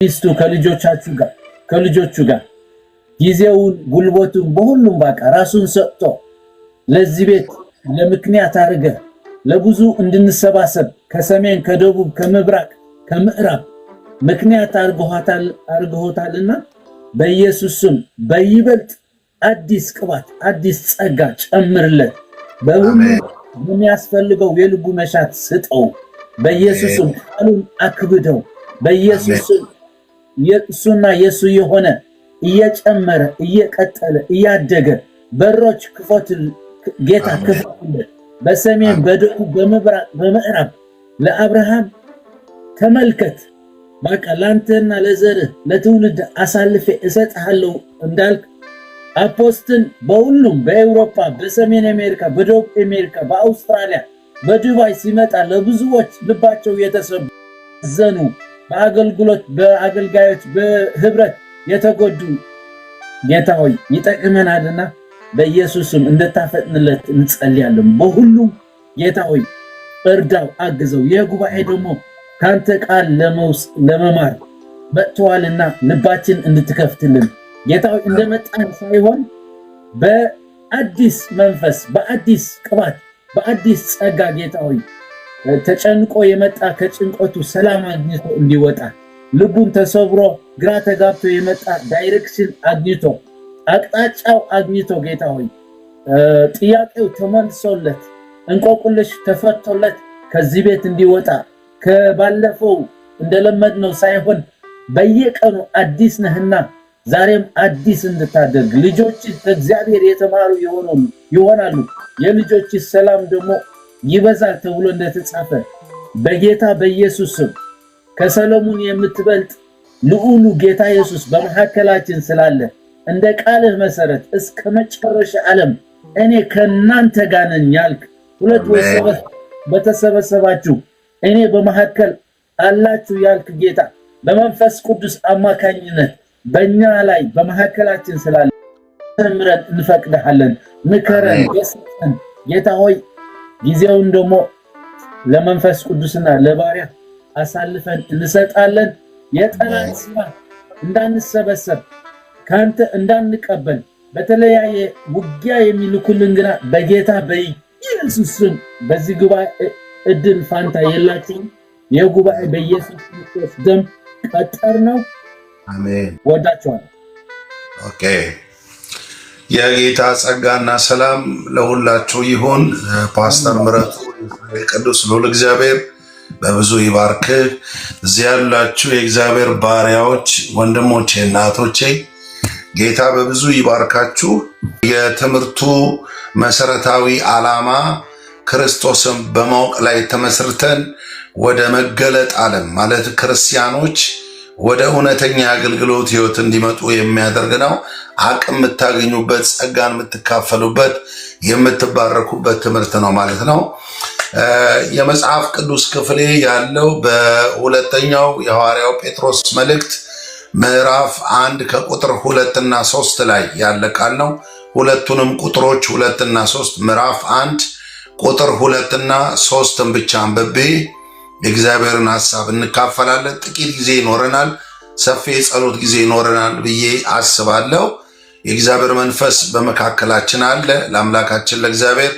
ሚስቱ ከልጆቹ ጋር ጊዜውን ጉልበቱን በሁሉም በቃ ራሱን ሰጥቶ ለዚህ ቤት ለምክንያት አድርገ ለብዙ እንድንሰባሰብ ከሰሜን ከደቡብ ከምዕራብ ምክንያት አድርጎታልና በኢየሱስ ስም በይበልጥ አዲስ ቅባት አዲስ ጸጋ ጨምርለት። በሁሉ የሚያስፈልገው የልቡ መሻት ስጠው። በኢየሱስ ስም ቃሉን አክብደው። በኢየሱስ ስም የሱና የሱ የሆነ እየጨመረ እየቀጠለ እያደገ በሮች ጌታ ክፈትለት። በሰሜን በደቡብ በምዕራብ ለአብርሃም ተመልከት በቃ ላንተና ለዘርህ ለትውልድ አሳልፌ እሰጥሃለሁ እንዳልክ አፖስትን በሁሉም በአውሮፓ በሰሜን አሜሪካ በደቡብ አሜሪካ በአውስትራሊያ በዱባይ ሲመጣ ለብዙዎች ልባቸው የተሰበዘኑ በአገልግሎት በአገልጋዮች በህብረት የተጎዱ ጌታ ሆይ ይጠቅመናልና በኢየሱስም እንድታፈጥንለት እንጸልያለን። በሁሉም ጌታ ሆይ እርዳው፣ አግዘው። የጉባኤ ደግሞ ካንተ ቃል ለመማር መጥተዋልና ልባችን እንድትከፍትልን ጌታ ሆይ እንደመጣን ሳይሆን በአዲስ መንፈስ በአዲስ ቅባት በአዲስ ጸጋ ጌታ ሆይ ተጨንቆ የመጣ ከጭንቀቱ ሰላም አግኝቶ እንዲወጣ ልቡን ተሰብሮ ግራ ተጋብቶ የመጣ ዳይሬክሽን አግኝቶ አቅጣጫው አግኝቶ ጌታ ሆይ ጥያቄው ተመልሶለት እንቆቅልሽ ተፈቶለት ከዚህ ቤት እንዲወጣ ከባለፈው እንደለመድነው ሳይሆን በየቀኑ አዲስ ነህና ዛሬም አዲስ እንድታደርግ ልጆች ከእግዚአብሔር የተማሩ ይሆናሉ የልጆች ሰላም ደግሞ ይበዛል ተብሎ እንደተጻፈ በጌታ በኢየሱስ ስም ከሰሎሞን የምትበልጥ ልዑሉ ጌታ ኢየሱስ በመሐከላችን ስላለ እንደ ቃልህ መሰረት እስከ መጨረሻ ዓለም እኔ ከናንተ ጋር ነኝ ያልክ ሁለት ወይ ሶስት በተሰበሰባችሁ እኔ በመሐከል አላችሁ ያልክ ጌታ በመንፈስ ቅዱስ አማካኝነት በእኛ ላይ በመሐከላችን ስላለ ተምረን እንፈቅድሃለን። ምከረን ገስጸን ጌታ ሆይ ጊዜውን ደግሞ ለመንፈስ ቅዱስና ለባሪያ አሳልፈን እንሰጣለን። የጠላት ስራ እንዳንሰበሰብ ካንተ እንዳንቀበል በተለያየ ውጊያ የሚልኩልን ግና በጌታ በኢየሱስ ስም በዚህ ጉባኤ እድል ፋንታ የላችሁም። የጉባኤ በኢየሱስ ክርስቶስ ደም ቀጠር ነው። አሜን። ወዳችኋለሁ። ኦኬ። የጌታ ጸጋና ሰላም ለሁላችሁ ይሁን። ፓስተር ምረቱ ቅዱስ ልዑል እግዚአብሔር በብዙ ይባርክ። እዚህ ያላችሁ የእግዚአብሔር ባሪያዎች ወንድሞቼ፣ እናቶቼ ጌታ በብዙ ይባርካችሁ። የትምህርቱ መሰረታዊ ዓላማ ክርስቶስን በማወቅ ላይ ተመስርተን ወደ መገለጥ ዓለም ማለት ክርስቲያኖች ወደ እውነተኛ አገልግሎት ህይወት እንዲመጡ የሚያደርግ ነው። አቅም የምታገኙበት፣ ጸጋን የምትካፈሉበት፣ የምትባረኩበት ትምህርት ነው ማለት ነው። የመጽሐፍ ቅዱስ ክፍሌ ያለው በሁለተኛው የሐዋርያው ጴጥሮስ መልእክት ምዕራፍ 1 ከቁጥር 2 እና 3 ላይ ያለ ቃል ነው። ሁለቱንም ቁጥሮች 2 እና 3 ምዕራፍ 1 ቁጥር 2 እና 3ን ብቻ አንብቤ የእግዚአብሔርን ሐሳብ እንካፈላለን። ጥቂት ጊዜ ይኖረናል፣ ሰፊ የጸሎት ጊዜ ይኖረናል ብዬ አስባለሁ። የእግዚአብሔር መንፈስ በመካከላችን አለ። ለአምላካችን ለእግዚአብሔር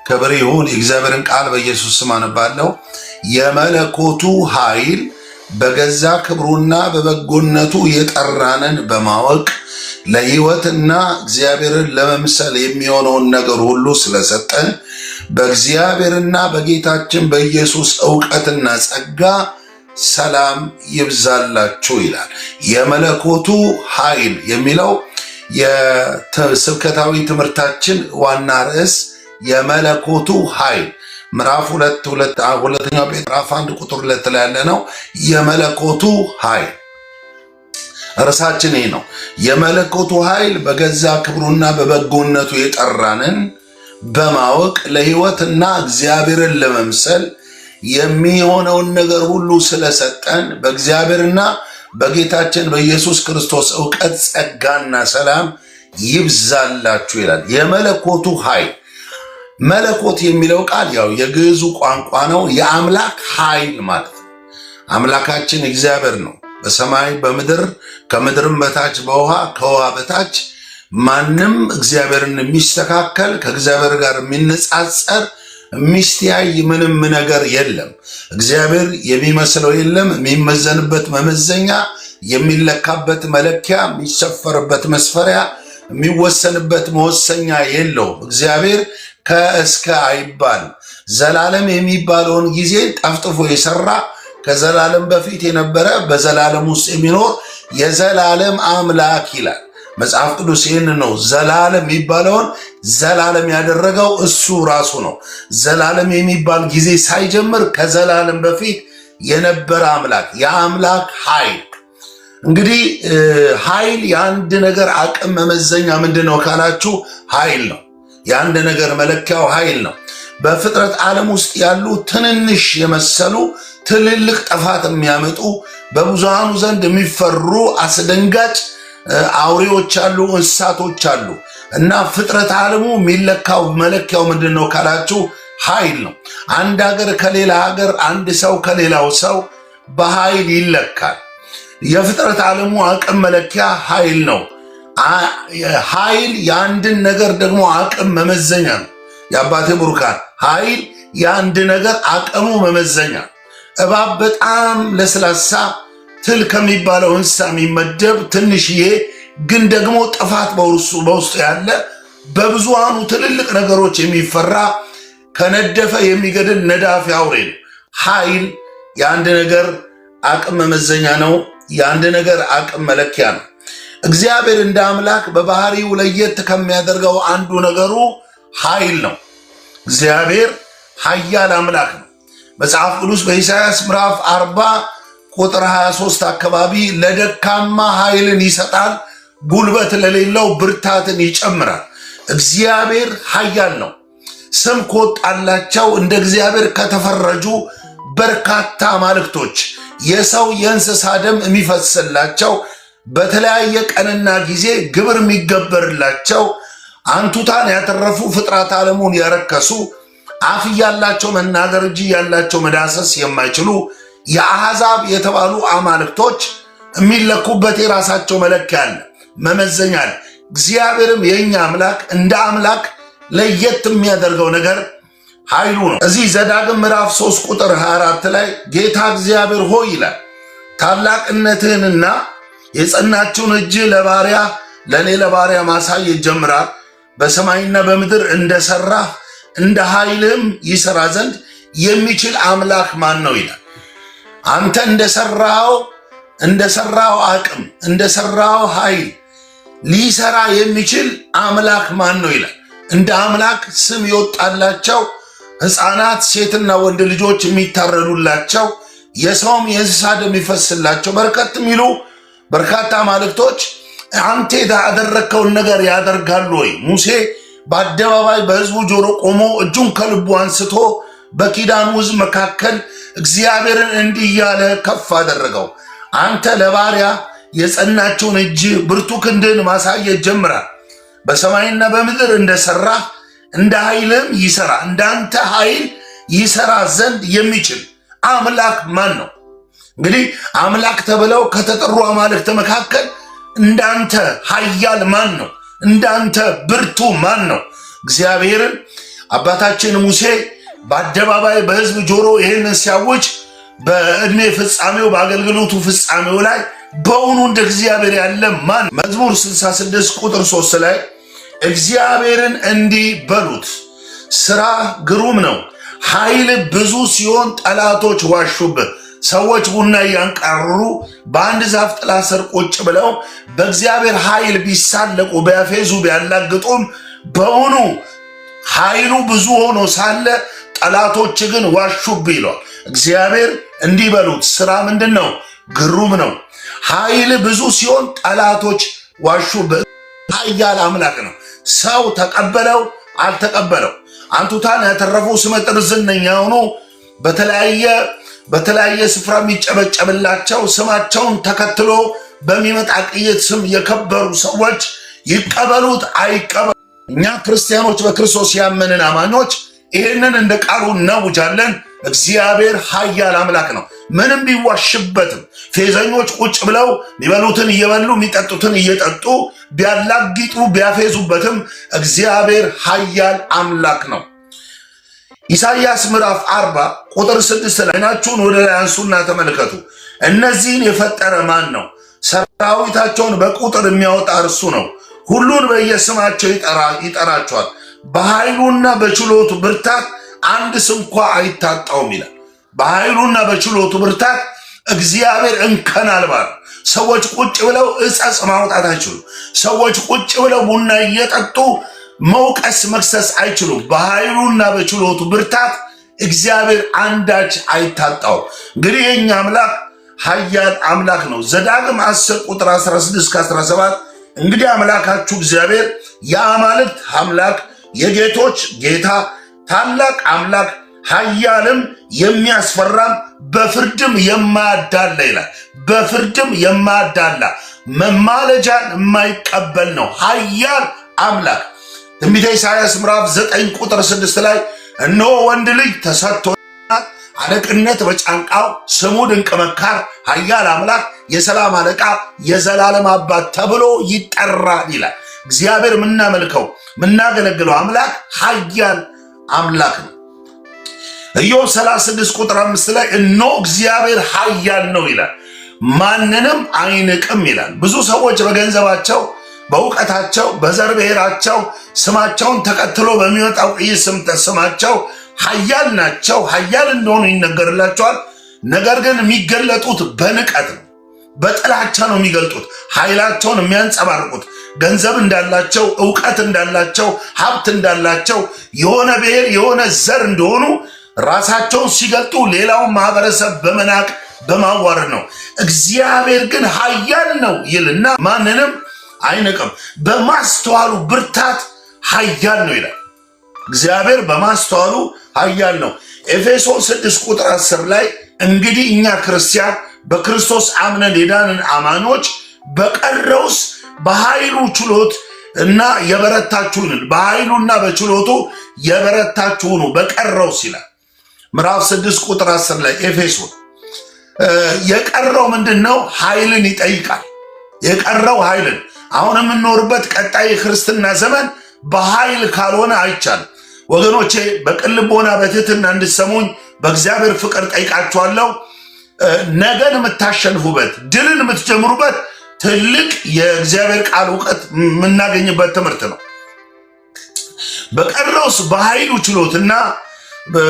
ክብር ይሁን። የእግዚአብሔርን ቃል በኢየሱስ ስም አነባለሁ። የመለኮቱ ኃይል በገዛ ክብሩና በበጎነቱ የጠራንን በማወቅ ለሕይወትና እግዚአብሔርን ለመምሰል የሚሆነውን ነገር ሁሉ ስለሰጠን በእግዚአብሔርና በጌታችን በኢየሱስ ዕውቀትና ጸጋ ሰላም ይብዛላችሁ ይላል። የመለኮቱ ኃይል የሚለው የስብከታዊ ትምህርታችን ዋና ርዕስ የመለኮቱ ኃይል ምዕራፍ 2 ጴጥሮስ 1 ቁጥር 2 ላይ ያለ ነው። የመለኮቱ ኃይል ርዕሳችን ይህ ነው። የመለኮቱ ኃይል በገዛ ክብሩና በበጎነቱ የጠራንን በማወቅ ለሕይወትና እግዚአብሔርን ለመምሰል የሚሆነውን ነገር ሁሉ ስለሰጠን በእግዚአብሔርና በጌታችን በኢየሱስ ክርስቶስ ዕውቀት ጸጋና ሰላም ይብዛላችሁ ይላል። የመለኮቱ ኃይል መለኮት የሚለው ቃል ያው የግዕዙ ቋንቋ ነው። የአምላክ ኃይል ማለት ነው። አምላካችን እግዚአብሔር ነው። በሰማይ በምድር ከምድርም በታች በውሃ ከውሃ በታች ማንም እግዚአብሔርን የሚስተካከል ከእግዚአብሔር ጋር የሚነጻጸር የሚስተያይ ምንም ነገር የለም። እግዚአብሔር የሚመስለው የለም። የሚመዘንበት መመዘኛ፣ የሚለካበት መለኪያ፣ የሚሰፈርበት መስፈሪያ፣ የሚወሰንበት መወሰኛ የለውም። እግዚአብሔር ከእስከ አይባልም። ዘላለም የሚባለውን ጊዜ ጠፍጥፎ የሰራ ከዘላለም በፊት የነበረ በዘላለም ውስጥ የሚኖር የዘላለም አምላክ ይላል መጽሐፍ ቅዱስ። ይህን ነው ዘላለም የሚባለውን ዘላለም ያደረገው እሱ ራሱ ነው። ዘላለም የሚባል ጊዜ ሳይጀምር ከዘላለም በፊት የነበረ አምላክ፣ የአምላክ ኃይል። እንግዲህ ኃይል የአንድ ነገር አቅም መመዘኛ ምንድን ነው ካላችሁ ኃይል ነው። የአንድ ነገር መለኪያው ኃይል ነው። በፍጥረት ዓለም ውስጥ ያሉ ትንንሽ የመሰሉ ትልልቅ ጥፋት የሚያመጡ በብዙሃኑ ዘንድ የሚፈሩ አስደንጋጭ አውሬዎች አሉ፣ እንስሳቶች አሉ። እና ፍጥረት ዓለሙ የሚለካው መለኪያው ምንድን ነው ካላችሁ ኃይል ነው። አንድ ሀገር ከሌላ ሀገር፣ አንድ ሰው ከሌላው ሰው በኃይል ይለካል። የፍጥረት ዓለሙ አቅም መለኪያ ኃይል ነው። ኃይል የአንድን ነገር ደግሞ አቅም መመዘኛ ነው። የአባቴ ቡሩካን ኃይል የአንድ ነገር አቅሙ መመዘኛ። እባብ በጣም ለስላሳ ትል ከሚባለው እንስሳ የሚመደብ ትንሽዬ ግን ደግሞ ጥፋት በውስጡ ያለ በብዙሃኑ ትልልቅ ነገሮች የሚፈራ ከነደፈ የሚገድል ነዳፊ አውሬ ነው። ኃይል የአንድ ነገር አቅም መመዘኛ ነው። የአንድ ነገር አቅም መለኪያ ነው። እግዚአብሔር እንደ አምላክ በባህሪው ለየት ከሚያደርገው አንዱ ነገሩ ኃይል ነው። እግዚአብሔር ኃያል አምላክ ነው። መጽሐፍ ቅዱስ በኢሳይያስ ምዕራፍ 40 ቁጥር 23 አካባቢ ለደካማ ኃይልን ይሰጣል፣ ጉልበት ለሌለው ብርታትን ይጨምራል። እግዚአብሔር ኃያል ነው። ስም ከወጣላቸው እንደ እግዚአብሔር ከተፈረጁ በርካታ አማልክቶች የሰው የእንስሳ ደም የሚፈስላቸው በተለያየ ቀንና ጊዜ ግብር የሚገበርላቸው አንቱታን ያተረፉ ፍጥረት ዓለሙን ያረከሱ አፍ ያላቸው መናገር እንጂ ያላቸው መዳሰስ የማይችሉ የአሕዛብ የተባሉ አማልክቶች የሚለኩበት የራሳቸው መለኪያ አለ፣ መመዘኛ አለ። እግዚአብሔርም የኛ አምላክ እንደ አምላክ ለየት የሚያደርገው ነገር ኃይሉ ነው። እዚህ ዘዳግም ምዕራፍ 3 ቁጥር 24 ላይ ጌታ እግዚአብሔር ሆይ ይላል ታላቅነትህንና የጸናችውን እጅ ለባሪያ ለእኔ ለባሪያ ማሳየት ጀምራል። በሰማይና በምድር እንደሰራህ እንደ ኃይልህም ይሰራ ዘንድ የሚችል አምላክ ማን ነው ይላል። አንተ እንደሰራው አቅም እንደሰራው ኃይል ሊሰራ የሚችል አምላክ ማን ነው ይላል። እንደ አምላክ ስም የወጣላቸው ሕፃናት ሴትና ወንድ ልጆች የሚታረዱላቸው የሰውም የእንስሳ ደም የሚፈስላቸው በርከት የሚሉ በርካታ አማልክቶች አንተ ያደረግከውን ነገር ያደርጋሉ ወይ? ሙሴ በአደባባይ በሕዝቡ ጆሮ ቆሞ እጁን ከልቡ አንስቶ በኪዳኑ ሕዝብ መካከል እግዚአብሔርን እንዲህ እያለ ከፍ አደረገው። አንተ ለባሪያ የጸናችውን እጅ ብርቱ ክንድን ማሳየት ጀምራል። በሰማይና በምድር እንደሰራህ እንደ ኃይልም ይሰራ እንዳንተ ኃይል ይሰራ ዘንድ የሚችል አምላክ ማን ነው? እንግዲህ አምላክ ተብለው ከተጠሩ አማልክት መካከል እንዳንተ ኃያል ማን ነው? እንዳንተ ብርቱ ማን ነው? እግዚአብሔርን አባታችን ሙሴ በአደባባይ በሕዝብ ጆሮ ይህንን ሲያውጅ በዕድሜ ፍጻሜው በአገልግሎቱ ፍጻሜው ላይ በእውኑ እንደ እግዚአብሔር ያለ ማን? መዝሙር 66 ቁጥር 3 ላይ እግዚአብሔርን እንዲህ በሉት ሥራ ግሩም ነው፣ ኃይል ብዙ ሲሆን ጠላቶች ዋሹብህ። ሰዎች ቡና እያንቃሩ በአንድ ዛፍ ጥላ ስር ቁጭ ብለው በእግዚአብሔር ኃይል ቢሳለቁ ቢያፌዙ ቢያላግጡም በእውኑ ኃይሉ ብዙ ሆኖ ሳለ ጠላቶች ግን ዋሹብህ ይለዋል። እግዚአብሔር እንዲህ በሉት ሥራ ምንድን ነው? ግሩም ነው። ኃይል ብዙ ሲሆን ጠላቶች ዋሹብህ። ኃያል አምላክ ነው። ሰው ተቀበለው አልተቀበለው አንቱታን ያተረፉ ስመጥር ዝነኛ ሆኖ በተለያየ ስፍራ የሚጨበጨብላቸው ስማቸውን ተከትሎ በሚመጣ ቅይት ስም የከበሩ ሰዎች ይቀበሉት አይቀበሉ። እኛ ክርስቲያኖች በክርስቶስ ያመንን አማኞች ይህንን እንደ ቃሉ እናውጃለን፣ እግዚአብሔር ኃያል አምላክ ነው። ምንም ቢዋሽበትም ፌዘኞች ቁጭ ብለው የሚበሉትን እየበሉ የሚጠጡትን እየጠጡ ቢያላግጡ ቢያፌዙበትም እግዚአብሔር ኃያል አምላክ ነው። ኢሳይያስ ምዕራፍ 40 ቁጥር 6 ላይ አይናችሁን ወደ ላይ አንሱና ተመልከቱ። እነዚህን የፈጠረ ማን ነው? ሰራዊታቸውን በቁጥር የሚያወጣ እርሱ ነው። ሁሉን በየስማቸው ይጠራቸዋል። በኃይሉና በችሎቱ ብርታት አንድ ስንኳ አይታጣውም ይላል። በኃይሉና በችሎቱ ብርታት እግዚአብሔር እንከን አልባ ነው። ሰዎች ቁጭ ብለው እጸጽ ማውጣት አይችሉም። ሰዎች ቁጭ ብለው ቡና እየጠጡ መውቀስ መክሰስ አይችሉም። በኃይሉና በችሎቱ ብርታት እግዚአብሔር አንዳች አይታጣው። እንግዲህ የኛ አምላክ ኃያል አምላክ ነው። ዘዳግም 10 ቁጥር 16-17 እንግዲህ አምላካችሁ እግዚአብሔር የአማልክት አምላክ የጌቶች ጌታ ታላቅ አምላክ ኃያልም የሚያስፈራም በፍርድም የማያዳላ ይላል። በፍርድም የማያዳላ መማለጃን የማይቀበል ነው ኃያል አምላክ። ትንቢተ ኢሳይያስ ምዕራፍ 9 ቁጥር 6 ላይ እነሆ ወንድ ልጅ ተሰጥቶናል፣ አለቅነት በጫንቃው፣ ስሙ ድንቅ መካር፣ ኃያል አምላክ፣ የሰላም አለቃ፣ የዘላለም አባት ተብሎ ይጠራል ይላል። እግዚአብሔር የምናመልከው የምናገለግለው አምላክ ኃያል አምላክ ነው። ኢዮብ 36 ቁጥር 5 ላይ እነሆ እግዚአብሔር ኃያል ነው ይላል፣ ማንንም አይንቅም ይላል። ብዙ ሰዎች በገንዘባቸው በእውቀታቸው በዘር ብሔራቸው ስማቸውን ተከትሎ በሚወጣው ስማቸው ኃያል ናቸው፣ ኃያል እንደሆኑ ይነገርላቸዋል። ነገር ግን የሚገለጡት በንቀት ነው፣ በጥላቻ ነው የሚገልጡት። ኃይላቸውን የሚያንጸባርቁት ገንዘብ እንዳላቸው፣ እውቀት እንዳላቸው፣ ሀብት እንዳላቸው፣ የሆነ ብሔር የሆነ ዘር እንደሆኑ ራሳቸውን ሲገልጡ ሌላውን ማህበረሰብ በመናቅ በማዋረድ ነው። እግዚአብሔር ግን ኃያል ነው ይልና ማንንም አይንቅም፣ በማስተዋሉ ብርታት ኃያል ነው ይላል። እግዚአብሔር በማስተዋሉ ኃያል ነው። ኤፌሶን 6 ቁጥር 10 ላይ እንግዲህ እኛ ክርስቲያን በክርስቶስ አምነን የዳንን አማኞች በቀረውስ በኃይሉ ችሎት እና የበረታችሁን በኃይሉና በችሎቱ የበረታችሁኑ በቀረውስ ይላል። ምዕራፍ 6 ቁጥር 10 ላይ ኤፌሶን የቀረው ምንድነው? ኃይልን ይጠይቃል። የቀረው ኃይልን አሁን የምንኖርበት ቀጣይ የክርስትና ዘመን በኃይል ካልሆነ አይቻልም። ወገኖቼ በቅን ልቦና በትህትና እንድሰሙኝ በእግዚአብሔር ፍቅር ጠይቃችኋለሁ። ነገን የምታሸንፉበት ድልን የምትጀምሩበት ትልቅ የእግዚአብሔር ቃል እውቀት የምናገኝበት ትምህርት ነው። በቀረውስ በኃይሉ ችሎትና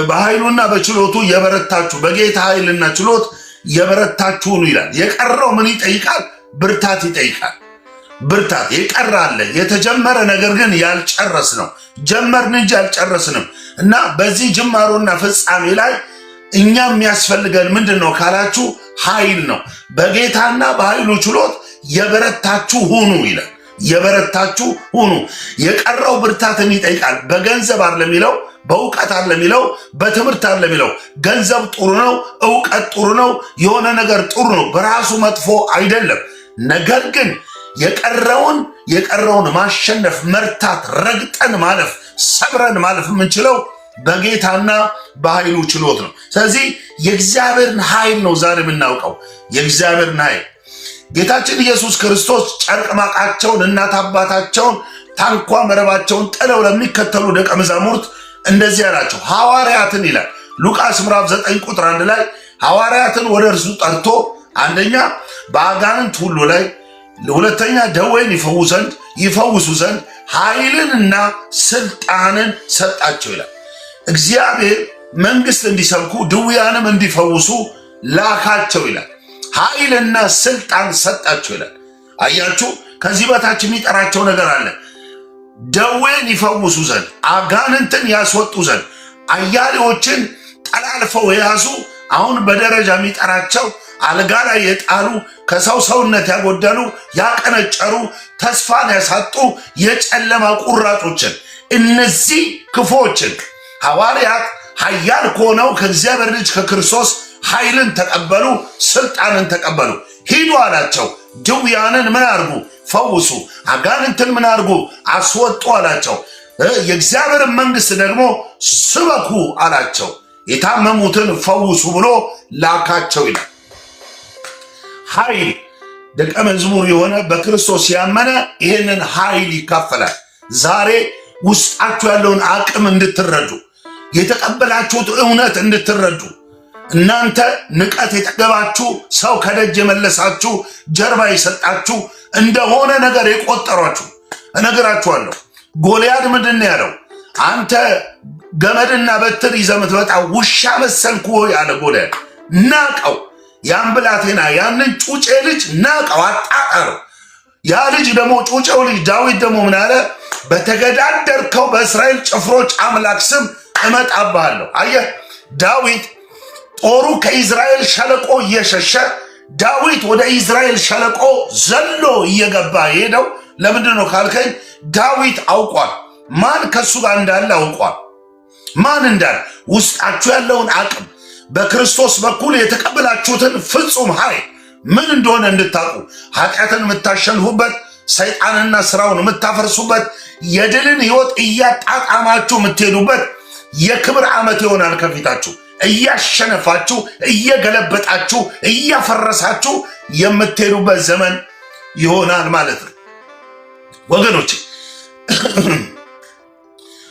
በኃይሉና በችሎቱ የበረታችሁ በጌታ ኃይልና ችሎት የበረታችሁ ነው ይላል። የቀረው ምን ይጠይቃል? ብርታት ይጠይቃል። ብርታት የቀራለ የተጀመረ ነገር ግን ያልጨረስ ነው። ጀመርን እንጂ አልጨረስንም እና በዚህ ጅማሮና ፍጻሜ ላይ እኛ የሚያስፈልገን ምንድን ነው ካላችሁ ኃይል ነው። በጌታና በኃይሉ ችሎት የበረታችሁ ሁኑ ይላል። የበረታችሁ ሁኑ። የቀረው ብርታትን ይጠይቃል። በገንዘብ አይደለም የሚለው፣ በእውቀት አይደለም የሚለው፣ በትምህርት አይደለም የሚለው። ገንዘብ ጥሩ ነው፣ እውቀት ጥሩ ነው፣ የሆነ ነገር ጥሩ ነው፣ በራሱ መጥፎ አይደለም። ነገር ግን የቀረውን ማሸነፍ፣ መርታት፣ ረግጠን ማለፍ፣ ሰብረን ማለፍ የምንችለው በጌታና በኃይሉ ችሎት ነው። ስለዚህ የእግዚአብሔርን ኃይል ነው ዛሬ የምናውቀው። የእግዚአብሔርን ኃይል ጌታችን ኢየሱስ ክርስቶስ ጨርቅ ማቃቸውን እናት አባታቸውን ታንኳ መረባቸውን ጥለው ለሚከተሉ ደቀ መዛሙርት እንደዚህ አላቸው። ሐዋርያትን ይላል ሉቃስ ምዕራፍ 9 ቁጥር 1 ላይ ሐዋርያትን ወደ እርሱ ጠርቶ አንደኛ በአጋንንት ሁሉ ላይ፣ ሁለተኛ ደዌን ይፈውሱ ዘንድ ኃይልንና ስልጣንን ሰጣቸው ይላል። እግዚአብሔር መንግስት እንዲሰብኩ ድውያንም እንዲፈውሱ ላካቸው ይላል። ኃይልና ስልጣን ሰጣቸው ይላል። አያችሁ፣ ከዚህ በታች የሚጠራቸው ነገር አለ። ደዌን ይፈውሱ ዘንድ፣ አጋንንትን ያስወጡ ዘንድ፣ አያሌዎችን ጠላልፈው የያዙ አሁን በደረጃ የሚጠራቸው አልጋ ላይ የጣሉ ከሰው ሰውነት ያጎደሉ ያቀነጨሩ ተስፋን ያሳጡ የጨለማ ቁራጮችን እነዚህ ክፉዎችን ሐዋርያት ኃያል ከሆነው ከእግዚአብሔር ልጅ ከክርስቶስ ኃይልን ተቀበሉ፣ ስልጣንን ተቀበሉ። ሂዱ አላቸው። ድውያንን ምን አድርጉ? ፈውሱ። አጋንንትን ምን አድርጉ? አስወጡ አላቸው። የእግዚአብሔርን መንግስት ደግሞ ስበኩ አላቸው። የታመሙትን ፈውሱ ብሎ ላካቸው ይላል። ኃይል ደቀ መዝሙር የሆነ በክርስቶስ ያመነ ይህንን ኃይል ይካፈላል። ዛሬ ውስጣችሁ ያለውን አቅም እንድትረዱ፣ የተቀበላችሁት እውነት እንድትረዱ፣ እናንተ ንቀት የጠገባችሁ ሰው ከደጅ የመለሳችሁ ጀርባ የሰጣችሁ እንደሆነ ነገር የቆጠሯችሁ እነግራችኋለሁ። ጎልያድ ምንድን ነው ያለው? አንተ ገመድና በትር ይዘህ የምትመጣ ውሻ መሰልኩ ያለ ጎልያድ ናቀው። ያን ብላቴና ያንን ጩጬ ልጅ ናቀው፣ አጣጣረው። ያ ልጅ ደግሞ ጩጬው ልጅ ዳዊት ደግሞ ምን አለ? በተገዳደርከው በእስራኤል ጭፍሮች አምላክ ስም እመጣብሃለሁ። አየህ፣ ዳዊት ጦሩ ከኢዝራኤል ሸለቆ እየሸሸ ዳዊት ወደ ኢዝራኤል ሸለቆ ዘሎ እየገባ ሄደው ለምንድን ነው ካልከኝ፣ ዳዊት አውቋል። ማን ከሱ ጋር እንዳለ አውቋል። ማን እንዳለ ውስጣችሁ ያለውን አቅም በክርስቶስ በኩል የተቀበላችሁትን ፍጹም ኃይል ምን እንደሆነ እንድታውቁ፣ ኃጢአትን የምታሸንፉበት፣ ሰይጣንና ስራውን የምታፈርሱበት፣ የድልን ህይወት እያጣጣማችሁ የምትሄዱበት የክብር ዓመት ይሆናል ከፊታችሁ። እያሸነፋችሁ፣ እየገለበጣችሁ፣ እያፈረሳችሁ የምትሄዱበት ዘመን ይሆናል ማለት ነው ወገኖች።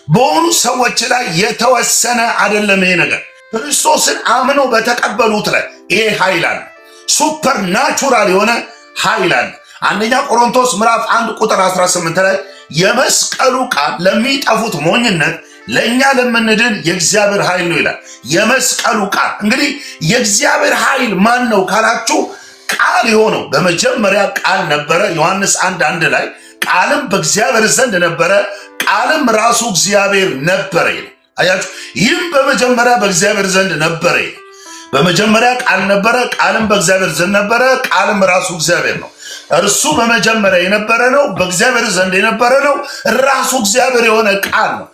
በሆኑ ሰዎች ላይ የተወሰነ አይደለም ይሄ ነገር። ክርስቶስን አምነው በተቀበሉት ላይ ይሄ ኃይል አለ። ሱፐር ናቹራል የሆነ ኃይል አለ። አንደኛ ቆሮንቶስ ምዕራፍ 1 ቁጥር 18 ላይ የመስቀሉ ቃል ለሚጠፉት ሞኝነት ለእኛ ለምንድን የእግዚአብሔር ኃይል ነው ይላል። የመስቀሉ ቃል እንግዲህ የእግዚአብሔር ኃይል ማን ነው ካላችሁ፣ ቃል የሆነው በመጀመሪያ ቃል ነበረ። ዮሐንስ 1:1 ላይ ቃልም በእግዚአብሔር ዘንድ ነበረ፣ ቃልም ራሱ እግዚአብሔር ነበረ ይላል። አያችሁ፣ ይህም በመጀመሪያ በእግዚአብሔር ዘንድ ነበረ ይላል። በመጀመሪያ ቃል ነበረ፣ ቃልም በእግዚአብሔር ዘንድ ነበረ፣ ቃልም ራሱ እግዚአብሔር ነው። እርሱ በመጀመሪያ የነበረ ነው፣ በእግዚአብሔር ዘንድ የነበረ ነው፣ ራሱ እግዚአብሔር የሆነ ቃል ነው።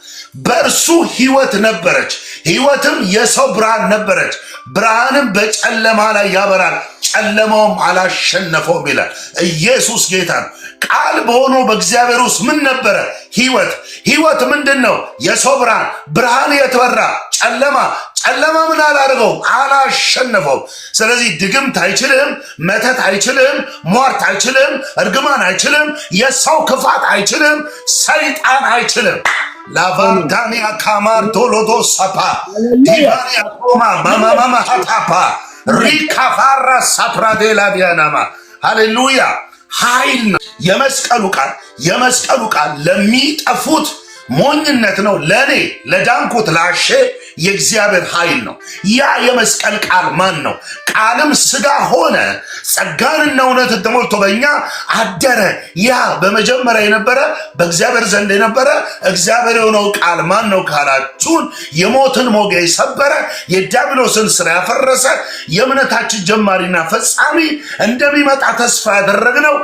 በእርሱ ሕይወት ነበረች፣ ሕይወትም የሰው ብርሃን ነበረች። ብርሃንም በጨለማ ላይ ያበራል፣ ጨለማውም አላሸነፈውም ይላል። ኢየሱስ ጌታ ነው። ቃል በሆነው በእግዚአብሔር ውስጥ ምን ነበረ? ሕይወት። ሕይወት ምንድን ነው? የሰው ብርሃን። ብርሃን የተበራ ጨለማ ምን አላደርገውም? አላሸነፈውም። ስለዚህ ድግምት አይችልም፣ መተት አይችልም፣ ሟርት አይችልም፣ እርግማን አይችልም፣ የሰው ክፋት አይችልም፣ ሰይጣን አይችልም። ላቫንታኒያ ካማር ቶሎዶ ሰፓ ዲቫሪያ ኮማ ማማማማ ሀታፓ ሪካፋራ ሳፕራዴላ ዲያናማ ሃሌሉያ። ኃይል ነው የመስቀሉ ቃል ለሚጠፉት ሞኝነት ነው፣ ለእኔ ለዳንኩት ላሼ የእግዚአብሔር ኃይል ነው። ያ የመስቀል ቃል ማን ነው? ቃልም ሥጋ ሆነ፣ ጸጋንና እውነትን ተሞልቶ በእኛ አደረ። ያ በመጀመሪያ የነበረ በእግዚአብሔር ዘንድ የነበረ እግዚአብሔር የሆነው ቃል ማን ነው ካላችሁን፣ የሞትን ሞገድ የሰበረ፣ የዲያብሎስን ሥራ ያፈረሰ፣ የእምነታችን ጀማሪና ፈጻሚ፣ እንደሚመጣ ተስፋ ያደረግነው፣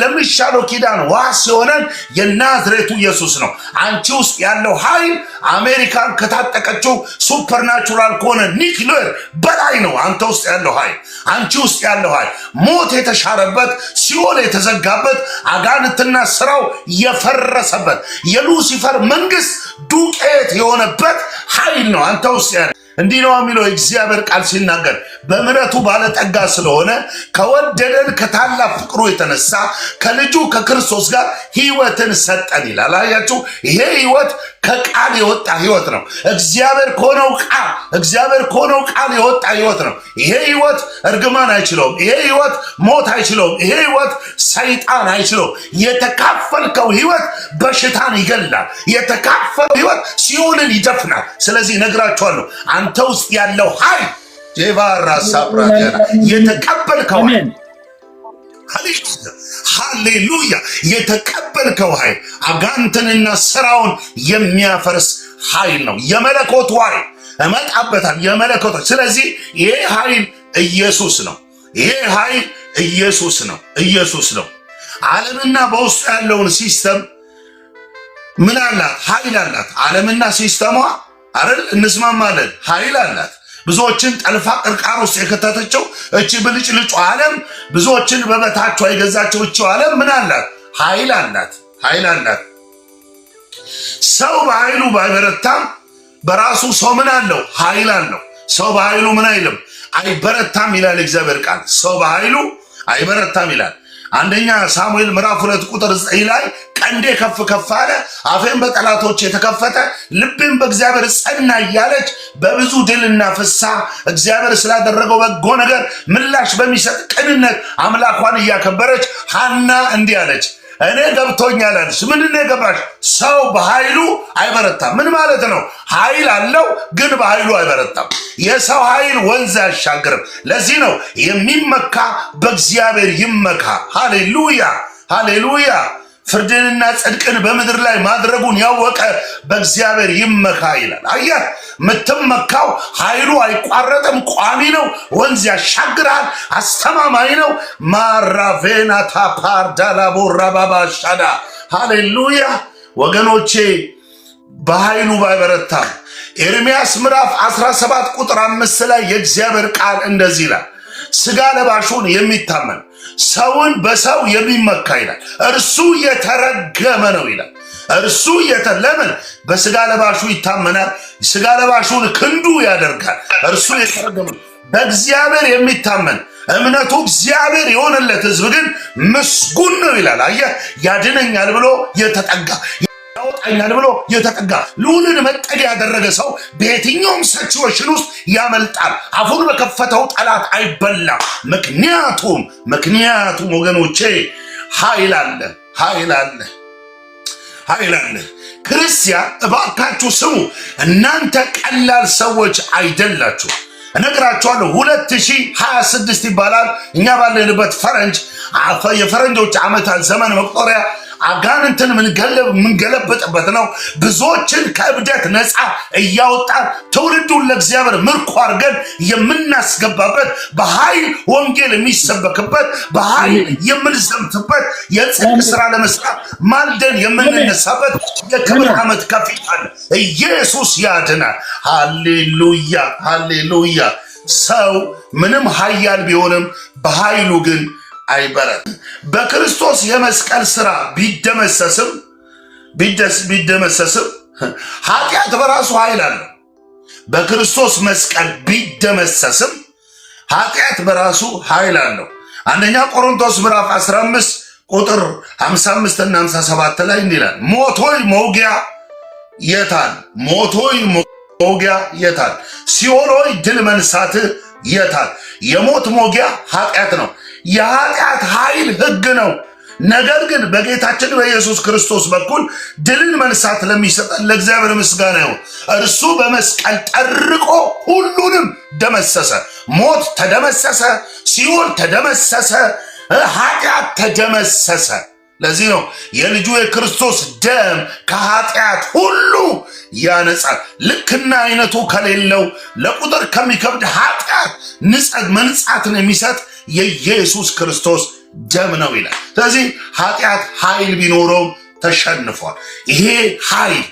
ለሚሻለው ኪዳን ዋስ የሆነን የናዝሬቱ ኢየሱስ ነው። አንቺ ውስጥ ያለው ኃይል አሜሪካን ከታጠቀችው ሱፐርናቹራል ከሆነ ኒክሌር በላይ ነው። አንተ ውስጥ ያለው ኃይል፣ አንቺ ውስጥ ያለው ኃይል ሞት የተሻረበት፣ ሲኦል የተዘጋበት፣ አጋንንትና ስራው የፈረሰበት፣ የሉሲፈር መንግስት ዱቄት የሆነበት ኃይል ነው አንተ ውስጥ ያለ። እንዲህ ነው የሚለው እግዚአብሔር ቃል ሲናገር፣ በምሕረቱ ባለጠጋ ስለሆነ ከወደደን ከታላቅ ፍቅሩ የተነሳ ከልጁ ከክርስቶስ ጋር ሕይወትን ሰጠን ይላል። አያችሁ፣ ይሄ ሕይወት ከቃል የወጣ ሕይወት ነው። እግዚአብሔር ከሆነው ቃል የወጣ ሕይወት ነው። ይሄ ሕይወት እርግማን አይችለውም። ይሄ ሕይወት ሞት አይችለውም። ይሄ ሕይወት ሰይጣን አይችለውም። የተካፈልከው ሕይወት በሽታን ይገላል። የተካፈልከው ሕይወት ሲኦልን ይደፍናል። ስለዚህ ነግራችኋለሁ፣ አንተ ውስጥ ያለው ኃይል ጄቫራ ሳፕራዲያና የተቀበልከው ሃሌሉያ፣ የተቀበልከው ኃይል አጋንንትንና ስራውን የሚያፈርስ ኃይል ነው። የመለኮት ኃይል እመጣበታል። የመለኮት ስለዚህ ይሄ ኃይል ኢየሱስ ነው። ይሄ ኃይል ኢየሱስ ነው። ዓለምና በውስጡ ያለውን ሲስተም ምን አላት? ኃይል አላት። ዓለምና ሲስተሟ አይደል? እንስማማለን። ኃይል አላት። ብዙዎችን ጠልፋ ቅርቃር ውስጥ የከተተችው እቺ ብልጭልጩ ዓለም፣ ብዙዎችን በበታቿ የገዛቸው እቺ ዓለም ምን አላት? ኃይል አላት። ሰው በኃይሉ ባይበረታም በራሱ ሰው ምን አለው? ኃይል አለው። ሰው በኃይሉ ምን አይልም? አይበረታም ይላል እግዚአብሔር ቃል። ሰው በኃይሉ አይበረታም ይላል። አንደኛ ሳሙኤል ምዕራፍ 2 ቁጥር 9 ላይ ቀንዴ ከፍ ከፍ አለ፣ አፌን በጠላቶች የተከፈተ፣ ልቤን በእግዚአብሔር ጸና እያለች በብዙ ድልና ፍሳ እግዚአብሔር ስላደረገው በጎ ነገር ምላሽ በሚሰጥ ቅንነት አምላኳን እያከበረች ሐና እንዲህ አለች፣ እኔ ገብቶኛል አለች። ምንድን ነው የገባሽ? ሰው በኃይሉ አይበረታም። ምን ማለት ነው? ኃይል አለው ግን በኃይሉ አይበረታም። የሰው ኃይል ወንዝ አያሻግርም። ለዚህ ነው የሚመካ በእግዚአብሔር ይመካ። ሃሌሉያ ሃሌሉያ። ፍርድንና ጽድቅን በምድር ላይ ማድረጉን ያወቀ በእግዚአብሔር ይመካ ይላል። አየህ፣ የምትመካው ኃይሉ አይቋረጥም፣ ቋሚ ነው፣ ወንዝ ያሻግራል፣ አስተማማኝ ነው። ማራቬና ታፓር ዳላቦራ ባባሻዳ ሃሌሉያ። ወገኖቼ በኃይሉ ባይበረታም ኤርምያስ ምዕራፍ 17 ቁጥር 5 ላይ የእግዚአብሔር ቃል እንደዚህ ይላል፣ ስጋ ለባሹን የሚታመን ሰውን በሰው የሚመካ ይላል እርሱ የተረገመ ነው ይላል። እርሱ ለምን በስጋ ለባሹ ይታመናል? ስጋ ለባሹን ክንዱ ያደርጋል። እርሱ የተረገመ ነው። በእግዚአብሔር የሚታመን እምነቱ እግዚአብሔር የሆነለት ሕዝብ ግን ምስጉን ነው ይላል። አየህ፣ ያድነኛል ብሎ የተጠጋ ያወጣኛል ብሎ የተጠጋ ልዑልን መጠጊያ ያደረገ ሰው በየትኛውም ሲቹዌሽን ውስጥ ያመልጣል። አፉን በከፈተው ጠላት አይበላም። ምክንያቱም ወገኖቼ ኃይል አለ፣ ኃይል አለ፣ ኃይል አለ። ክርስቲያን እባካችሁ ስሙ፣ እናንተ ቀላል ሰዎች አይደላችሁ። እነግራችኋለሁ 2026 ይባላል። እኛ ባለንበት የፈረንጆች ዓመታት ዘመን መቁጠሪያ አጋንንትን ምንገለበጥበት ነው። ብዙዎችን ከእብደት ነፃ እያወጣን ትውልዱን ለእግዚአብሔር ምርኮ አድርገን የምናስገባበት፣ በኃይል ወንጌል የሚሰበክበት፣ በኃይል የምንዘምትበት፣ የጽድቅ ስራ ለመስራት ማልደን የምንነሳበት የክብር ዓመት ከፊት አለ። ኢየሱስ ያድናል። ሃሌሉያ ሃሌሉያ። ሰው ምንም ኃያል ቢሆንም በኃይሉ ግን አይበረታም። በክርስቶስ የመስቀል ስራ ቢደመሰስም ኃጢአት በራሱ ኃይል አለው። በክርስቶስ መስቀል ቢደመሰስም ኃጢአት በራሱ ኃይል አለው። አንደኛ ቆሮንቶስ ምዕራፍ 15 ቁጥር 55 እና 57 ላይ እንዲህ ይላል፣ ሞት ሆይ መውጊያ የታል? ሞት ሆይ መውጊያ የታል? ሲኦል ሆይ ድል መንሳትህ የታል? የሞት መውጊያ ኃጢአት ነው። የኃጢአት ኃይል ሕግ ነው። ነገር ግን በጌታችን በኢየሱስ ክርስቶስ በኩል ድልን መንሳት ለሚሰጠን ለእግዚአብሔር ምስጋና ይሁን። እርሱ በመስቀል ጠርቆ ሁሉንም ደመሰሰ። ሞት ተደመሰሰ፣ ሲኦል ተደመሰሰ፣ ኃጢአት ተደመሰሰ። ለዚህ ነው የልጁ የክርስቶስ ደም ከኃጢአት ሁሉ ያነጻል። ልክና አይነቱ ከሌለው ለቁጥር ከሚከብድ ኃጢአት መንጻትን የሚሰጥ የኢየሱስ ክርስቶስ ደም ነው ይላል። ስለዚህ ኃጢአት ኃይል ቢኖረውም ተሸንፏል። ይሄ ኃይል፣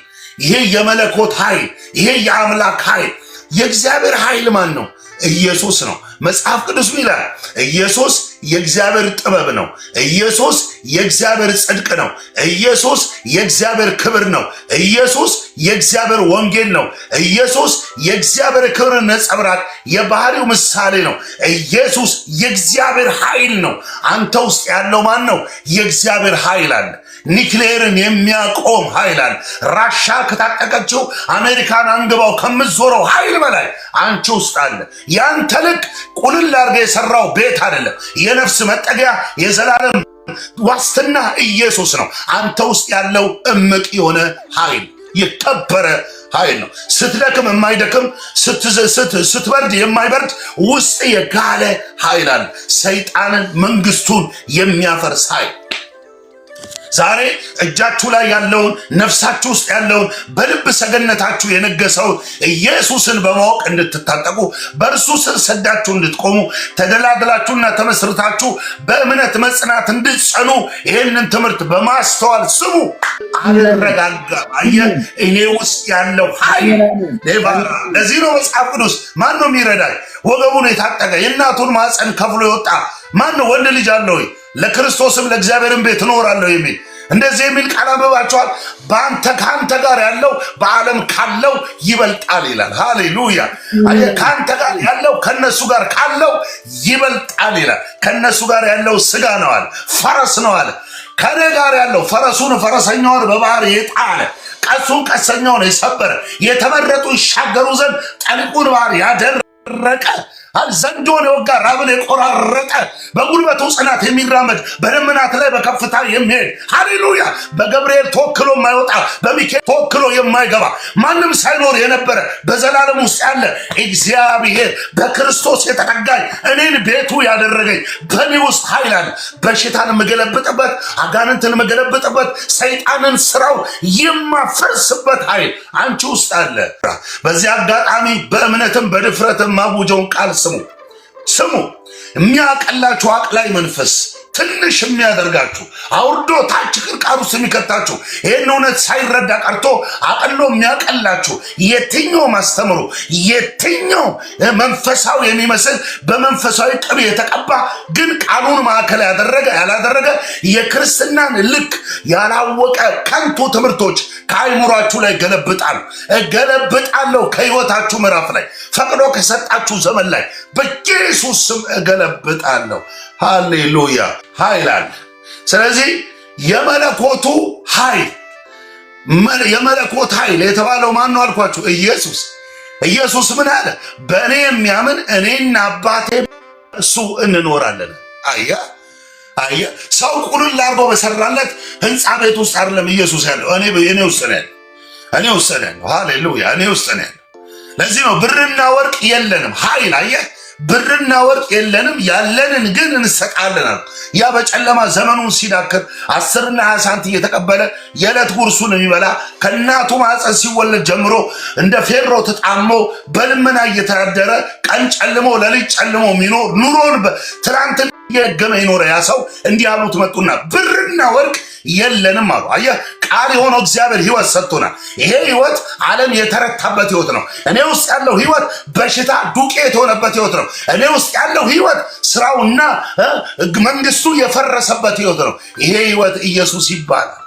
ይሄ የመለኮት ኃይል፣ ይሄ የአምላክ ኃይል፣ የእግዚአብሔር ኃይል ማን ነው? ኢየሱስ ነው። መጽሐፍ ቅዱስ ይላል ኢየሱስ የእግዚአብሔር ጥበብ ነው። ኢየሱስ የእግዚአብሔር ጽድቅ ነው። ኢየሱስ የእግዚአብሔር ክብር ነው። ኢየሱስ የእግዚአብሔር ወንጌል ነው። ኢየሱስ የእግዚአብሔር ክብር ነጸብራቅ የባህሪው ምሳሌ ነው። ኢየሱስ የእግዚአብሔር ኃይል ነው። አንተ ውስጥ ያለው ማን ነው? የእግዚአብሔር ኃይል አለ። ኒክሌርን የሚያቆም ኃይል አለ። ራሻ ከታጠቀችው አሜሪካን አንግባው ከምትዞረው ኃይል በላይ አንቺ ውስጥ አለ። ያንተ ልክ ቁልል አድርገ የሰራው ቤት አይደለም። የነፍስ መጠጊያ የዘላለም ዋስትና ኢየሱስ ነው። አንተ ውስጥ ያለው እምቅ የሆነ ኃይል የከበረ ኃይል ነው። ስትደክም የማይደክም ስትበርድ የማይበርድ ውስጥ የጋለ ኃይል አለ። ሰይጣንን መንግስቱን የሚያፈርስ ኃይል ዛሬ እጃችሁ ላይ ያለውን ነፍሳችሁ ውስጥ ያለውን በልብ ሰገነታችሁ የነገሰውን ኢየሱስን በማወቅ እንድትታጠቁ በእርሱ ስር ሰዳችሁ እንድትቆሙ ተደላድላችሁና ተመስርታችሁ በእምነት መጽናት እንድትጸኑ ይህንን ትምህርት በማስተዋል ስሙ። አልረጋጋም። አየህ፣ እኔ ውስጥ ያለው ኃይል ሌባራ። ለዚህ ነው መጽሐፍ ቅዱስ ማን ነው የሚረዳኝ? ወገቡን የታጠቀ የእናቱን ማፀን ከፍሎ የወጣ ማን ነው? ወንድ ልጅ አለ ወይ? ለክርስቶስም ለእግዚአብሔርም ቤት እኖራለሁ የሚል እንደዚህ የሚል ቃል አንብባችኋል። በአንተ ከአንተ ጋር ያለው በዓለም ካለው ይበልጣል ይላል። ሃሌሉያ። ከአንተ ጋር ያለው ከነሱ ጋር ካለው ይበልጣል ይላል። ከነሱ ጋር ያለው ስጋ ነው አለ፣ ፈረስ ነው አለ። ከኔ ጋር ያለው ፈረሱን ፈረሰኛውን በባህር የጣለ ቀሱን ቀሰኛውን የሰበረ የተመረጡ ይሻገሩ ዘንድ ጠሊቁን ባህር ያደረቀ ዘንዶን የወጋ ራብን የቆራረጠ በጉልበቱ ጽናት የሚራመድ በደመናት ላይ በከፍታ የሚሄድ ሃሌሉያ። በገብርኤል ተወክሎ የማይወጣ በሚካኤል ተወክሎ የማይገባ ማንም ሳይኖር የነበረ በዘላለም ውስጥ ያለ እግዚአብሔር በክርስቶስ የተጠጋኝ እኔን ቤቱ ያደረገኝ በእኔ ውስጥ ኃይል አለ። በሽታን የምገለብጥበት፣ አጋንንትን የምገለብጥበት፣ ሰይጣንን ስራው የማፈርስበት ኃይል አንቺ ውስጥ አለ። በዚህ አጋጣሚ በእምነትም በድፍረትም ማውጀውን ቃል ስሙ። የሚያቀላችሁ አቅላይ መንፈስ ትንሽ የሚያደርጋችሁ አውርዶ ታች ቅርቃር ውስጥ የሚከታችሁ ይህን እውነት ሳይረዳ ቀርቶ አቅሎ የሚያቀላችሁ የትኛው ማስተምሮ የትኛው መንፈሳዊ የሚመስል በመንፈሳዊ ቅቤ የተቀባ ግን ቃሉን ማዕከል ያላደረገ የክርስትናን ልክ ያላወቀ ከንቱ ትምህርቶች ከአይምሯችሁ ላይ ገለብጣለሁ። ከህይወታችሁ ምዕራፍ ላይ ፈቅዶ ከሰጣችሁ ዘመን ላይ በኢየሱስ ስም እገለብጣለሁ። ሃሌሉያ። ኃይል አለ። ስለዚህ የመለኮቱ ኃይል የመለኮት ኃይል የተባለው ማን ነው አልኳችሁ? ኢየሱስ ምን አለ? በእኔ የሚያምን እኔና አባቴ እሱ እንኖራለን። አየ ሰው ቁልል አድርጎ በሰራለት ህንፃ ቤት ውስጥ አይደለም ኢየሱስ ያለው፣ እኔ ውስጥ ነው ያለው። ሃሌሉያ። እኔ ውስጥ ነው ያለው። ለዚህ ነው ብርና ወርቅ የለንም። ኃይል አየህ፣ ብርና ወርቅ የለንም፣ ያለንን ግን እንሰጣለን። ያ በጨለማ ዘመኑን ሲዳክር 10 እና 20 ሳንቲም እየተቀበለ የዕለት ጉርሱን የሚበላ ከእናቱ ማፀን ሲወለድ ጀምሮ እንደ ፌሮ ተጣሞ በልመና እየተዳደረ ቀን ጨልሞ ለሊት ጨልሞ የሚኖር ኑሮን ትናንትን የገመ ይኖረ ያ ሰው እንዲህ ያሉት መጡና ብርና ወርቅ የለንም አሉ። አየህ፣ ቃል የሆነው እግዚአብሔር ህይወት ሰጥቶናል። ይሄ ህይወት ዓለም የተረታበት ህይወት ነው። እኔ ውስጥ ያለው ህይወት በሽታ ዱቄት የሆነበት ህይወት ነው። እኔ ውስጥ ያለው ህይወት ስራውና መንግስቱ የፈረሰበት ህይወት ነው። ይሄ ህይወት ኢየሱስ ይባላል።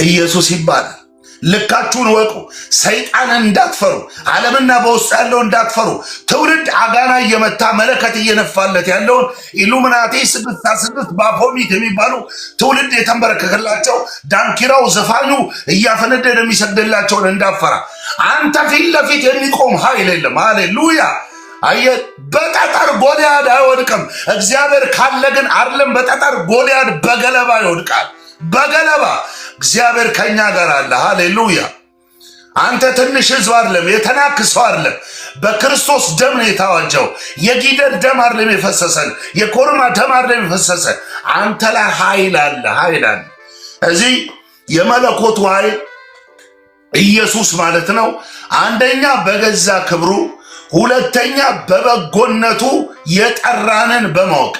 ኢየሱስ ይባላል። ልካችሁን ወቁ። ሰይጣንን እንዳትፈሩ፣ ዓለምና በውስጡ ያለው እንዳትፈሩ። ትውልድ አጋና እየመታ መለከት እየነፋለት ያለውን ኢሉሚናቲ 666 ባፎሚት የሚባሉ ትውልድ የተንበረከከላቸው ዳንኪራው ዘፋኙ እያፈነደደ የሚሰግድላቸውን እንዳፈራ። አንተ ፊት ለፊት የሚቆም ኃይል የለም። ሃሌሉያ። አየህ፣ በጠጠር ጎልያድ አይወድቅም። እግዚአብሔር ካለ ግን አይደለም በጠጠር ጎልያድ በገለባ ይወድቃል። በገለባ እግዚአብሔር ከኛ ጋር አለ። ሃሌሉያ። አንተ ትንሽ ህዝብ አይደለም፣ የተናክ ሰው አይደለም። በክርስቶስ ደም ነው የታወጀው። የጊደር ደም አይደለም የፈሰሰን፣ የኮርማ ደም አይደለም የፈሰሰን። አንተ ላይ ኃይል አለ። እዚህ የመለኮቱ ኃይል ኢየሱስ ማለት ነው። አንደኛ በገዛ ክብሩ፣ ሁለተኛ በበጎነቱ የጠራንን በማወቅ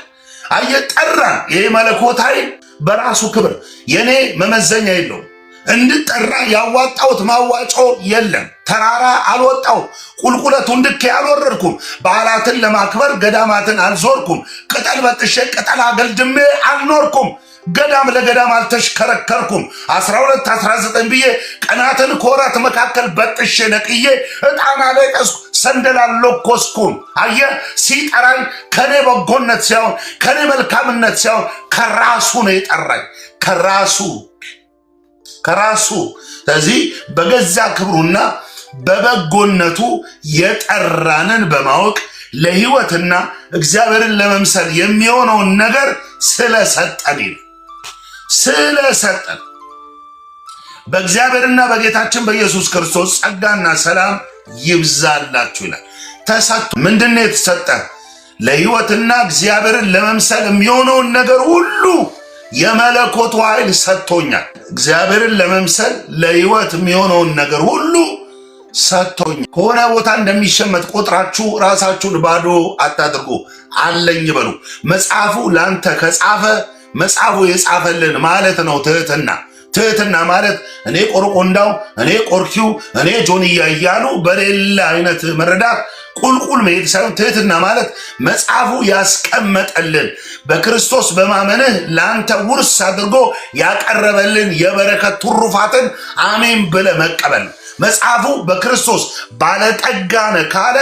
አየጠራን። ይሄ መለኮት ኃይል በራሱ ክብር የኔ መመዘኛ የለውም። እንድጠራ ያዋጣሁት ማዋጮ የለም። ተራራ አልወጣሁም፣ ቁልቁለቱን ድኬ አልወረድኩም፣ በዓላትን ለማክበር ገዳማትን አልዞርኩም፣ ቅጠል በጥሼ ቅጠል አገልድሜ አልኖርኩም፣ ገዳም ለገዳም አልተሽከረከርኩም። 12 19 ብዬ ቀናትን ከወራት መካከል በጥሼ ነቅዬ ዕጣን አለቀስኩ፣ ሰንደል አልለኮስኩም። አየህ፣ ሲጠራኝ ከኔ በጎነት ሳይሆን ከኔ መልካምነት ሳይሆን ከራሱ ነው የጠራኝ፣ ከራሱ። ስለዚህ በገዛ ክብሩና በበጎነቱ የጠራንን በማወቅ ለህይወትና እግዚአብሔርን ለመምሰል የሚሆነውን ነገር ስለሰጠን በእግዚአብሔርና በጌታችን በኢየሱስ ክርስቶስ ጸጋና ሰላም ይብዛላችሁ ይላል። ተሰጥቶ ምንድነው የተሰጠ? ለህይወትና እግዚአብሔርን ለመምሰል የሚሆነውን ነገር ሁሉ የመለኮቱ ኃይል ሰጥቶኛል። እግዚአብሔርን ለመምሰል ለህይወት የሚሆነውን ነገር ሁሉ ሰጥቶኛል። ከሆነ ቦታ እንደሚሸመት ቆጥራችሁ ራሳችሁን ባዶ አታድርጉ። አለኝ በሉ። መጽሐፉ ላንተ ከጻፈ መጽሐፉ የጻፈልን ማለት ነው። ትህትና ትህትና ማለት እኔ ቆርቆንዳው፣ እኔ ቆርኪው፣ እኔ ጆንያ እያሉ በሌላ አይነት መረዳት ቁልቁል መሄድ ሳይሆን ትህትና ማለት መጽሐፉ ያስቀመጠልን በክርስቶስ በማመንህ ለአንተ ውርስ አድርጎ ያቀረበልን የበረከት ትሩፋትን አሜን ብለህ መቀበል። መጽሐፉ በክርስቶስ ባለጠጋ ነህ ካለ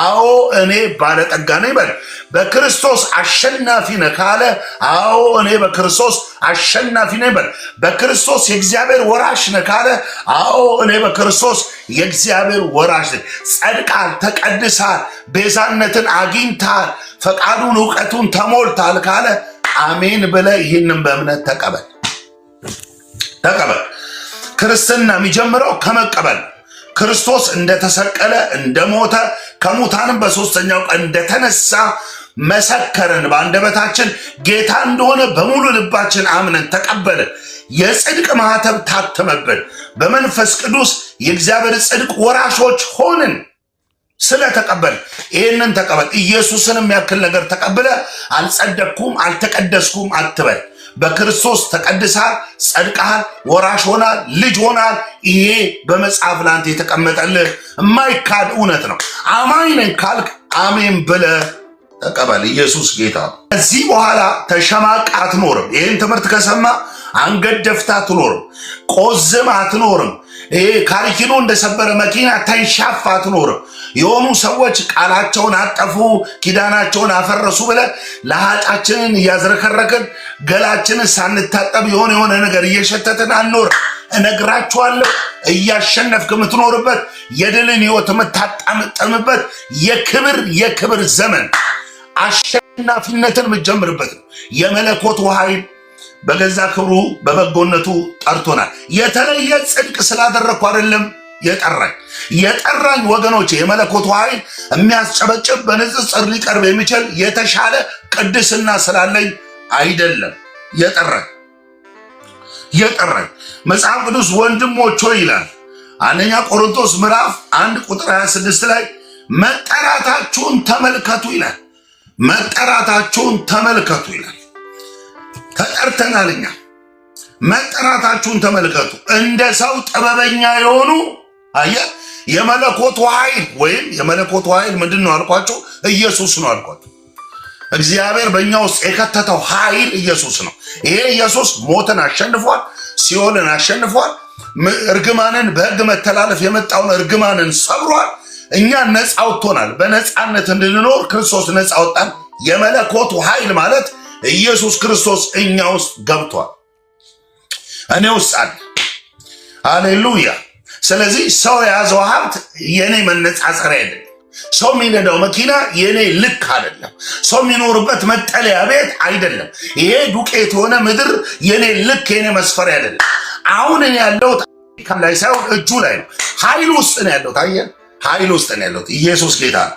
አዎ እኔ ባለጠጋ ነኝ በል። በክርስቶስ አሸናፊ ነህ ካለ አዎ እኔ በክርስቶስ አሸናፊ ነኝ በል። በክርስቶስ የእግዚአብሔር ወራሽ ነህ ካለ አዎ እኔ በክርስቶስ የእግዚአብሔር ወራሽ ነኝ። ጸድቃል፣ ተቀድሳል፣ ቤዛነትን አግኝታል፣ ፈቃዱን እውቀቱን ተሞልታል ካለ አሜን ብለህ ይህንን በእምነት ተቀበል። ክርስትና የሚጀምረው ከመቀበል ክርስቶስ እንደተሰቀለ እንደሞተ ከሙታንም በሶስተኛው ቀን እንደተነሳ መሰከርን። በአንደበታችን ጌታ እንደሆነ በሙሉ ልባችን አምነን ተቀበልን። የጽድቅ ማህተብ ታተመብን። በመንፈስ ቅዱስ የእግዚአብሔር ጽድቅ ወራሾች ሆንን። ስለተቀበል ይህንን ተቀበል። ኢየሱስን የሚያክል ነገር ተቀብለ አልጸደቅኩም አልተቀደስኩም አትበል። በክርስቶስ ተቀድሳል፣ ጸድቃል፣ ወራሽ ሆናል፣ ልጅ ሆናል። ይሄ በመጽሐፍ ላንተ የተቀመጠልህ የማይካድ እውነት ነው። አማኝ ነኝ ካልክ አሜን ብለህ ተቀበል። ኢየሱስ ጌታ። ከዚህ በኋላ ተሸማቃ አትኖርም። ይህን ትምህርት ከሰማ አንገት ደፍታ አትኖርም፣ ቆዝም አትኖርም። ይሄ ካሪኪኖ እንደሰበረ መኪና ተንሻፋ አትኖርም። የሆኑ ሰዎች ቃላቸውን አጠፉ፣ ኪዳናቸውን አፈረሱ ብለህ ለኃጢአታችንን እያዝረከረክን ገላችንን ሳንታጠብ የሆነ ነገር እየሸተትን አንኖር። እነግራችኋለሁ እያሸነፍክ የምትኖርበት የድልን ህይወት የምታጣምጥምበት የክብር ዘመን አሸናፊነትን የምትጀምርበት ነው። የመለኮቱ ኃይል በገዛ ክብሩ በበጎነቱ ጠርቶናል። የተለየ ጽድቅ ስላደረግኩ አይደለም የጠራኝ ወገኖች፣ የመለኮቱ ኃይል የሚያስጨበጭብ በንጽጽር ሊቀርብ የሚችል የተሻለ ቅድስና ስላለኝ አይደለም የጠራኝ። መጽሐፍ ቅዱስ ወንድሞች ሆይ ይላል አንደኛ ቆሮንቶስ ምዕራፍ 1 ቁጥር 26 ላይ መጠራታችሁን ተመልከቱ ይላል። መጠራታችሁን ተመልከቱ ይላል። ተጠርተናል እኛ። መጠራታችሁን ተመልከቱ። እንደ ሰው ጥበበኛ የሆኑ የመለኮቱ ኃይል ወይም የመለኮቱ ኃይል ምንድን ነው አልኳቸው? ኢየሱስ ነው አልኳቸው። እግዚአብሔር በእኛ ውስጥ የከተተው ኃይል ኢየሱስ ነው። ይሄ ኢየሱስ ሞትን አሸንፏል፣ ሲኦልን አሸንፏል፣ እርግማንን በሕግ መተላለፍ የመጣውን እርግማንን ሰብሯል። እኛ ነፃ አውጥቶናል። በነፃነት እንድንኖር ክርስቶስ ነፃ አወጣን። የመለኮቱ ኃይል ማለት ኢየሱስ ክርስቶስ እኛ ውስጥ ገብቷል፣ እኔ ውስጥ አለ። ሃሌሉያ። ስለዚህ ሰው የያዘው ሀብት የኔ መነጻጸሪያ አይደለም። ሰው የሚነዳው መኪና የኔ ልክ አይደለም። ሰው የሚኖርበት መጠለያ ቤት አይደለም። ይሄ ዱቄት የሆነ ምድር የኔ ልክ የኔ መስፈሪያ አይደለም። አሁን እኔ ያለሁት ላይ ሳይሆን እጁ ላይ ነው። ኃይል ውስጥ ነው ያለሁት። አየህ፣ ኃይል ውስጥ ነው ያለሁት። ኢየሱስ ጌታ ነው።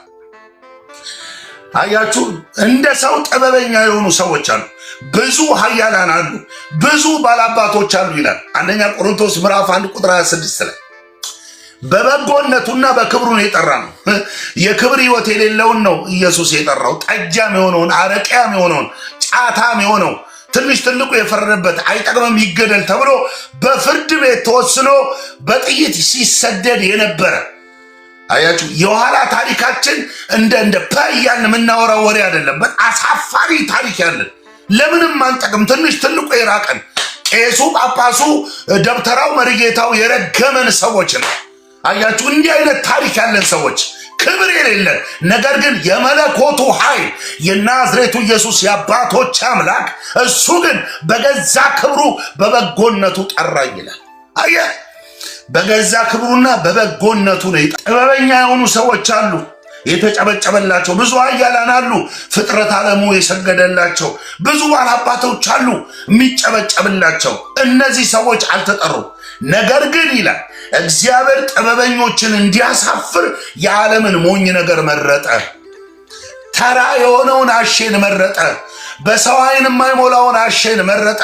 አያችሁ፣ እንደ ሰው ጥበበኛ የሆኑ ሰዎች አሉ፣ ብዙ ኃያላን አሉ፣ ብዙ ባላባቶች አሉ ይላል አንደኛ ቆሮንቶስ ምዕራፍ 1 ቁጥር 26 ላይ። በበጎነቱና በክብሩ ነው የጠራ ነው። የክብር ህይወት የሌለውን ነው ኢየሱስ የጠራው። ጠጃም የሆነውን፣ አረቂያም የሆነውን፣ ጫታም የሆነው፣ ትንሽ ትልቁ የፈረደበት አይጠቅምም ይገደል ተብሎ በፍርድ ቤት ተወስኖ በጥይት ሲሰደድ የነበረ አያችሁ። የኋላ ታሪካችን እንደ ፓያን የምናወራው ወሬ አይደለም። አሳፋሪ ታሪክ ያለን ለምንም አንጠቅም፣ ትንሽ ትልቁ የራቀን፣ ቄሱ ጳጳሱ፣ ደብተራው መሪጌታው የረገመን ሰዎች ነው። አያችሁ፣ እንዲህ አይነት ታሪክ ያለን ሰዎች፣ ክብር የሌለን ነገር ግን የመለኮቱ ኃይል የናዝሬቱ ኢየሱስ የአባቶች አምላክ እሱ ግን በገዛ ክብሩ በበጎነቱ ጠራኝ ይላል። አየህ፣ በገዛ ክብሩና በበጎነቱ ነው። ጥበበኛ የሆኑ ሰዎች አሉ፣ የተጨበጨበላቸው ብዙ ኃያላን አሉ፣ ፍጥረት ዓለሙ የሰገደላቸው ብዙ ባላባቶች አሉ የሚጨበጨብላቸው። እነዚህ ሰዎች አልተጠሩም። ነገር ግን ይላል እግዚአብሔር ጥበበኞችን እንዲያሳፍር የዓለምን ሞኝ ነገር መረጠ። ተራ የሆነውን አሼን መረጠ። በሰው ዓይን የማይሞላውን አሼን መረጠ።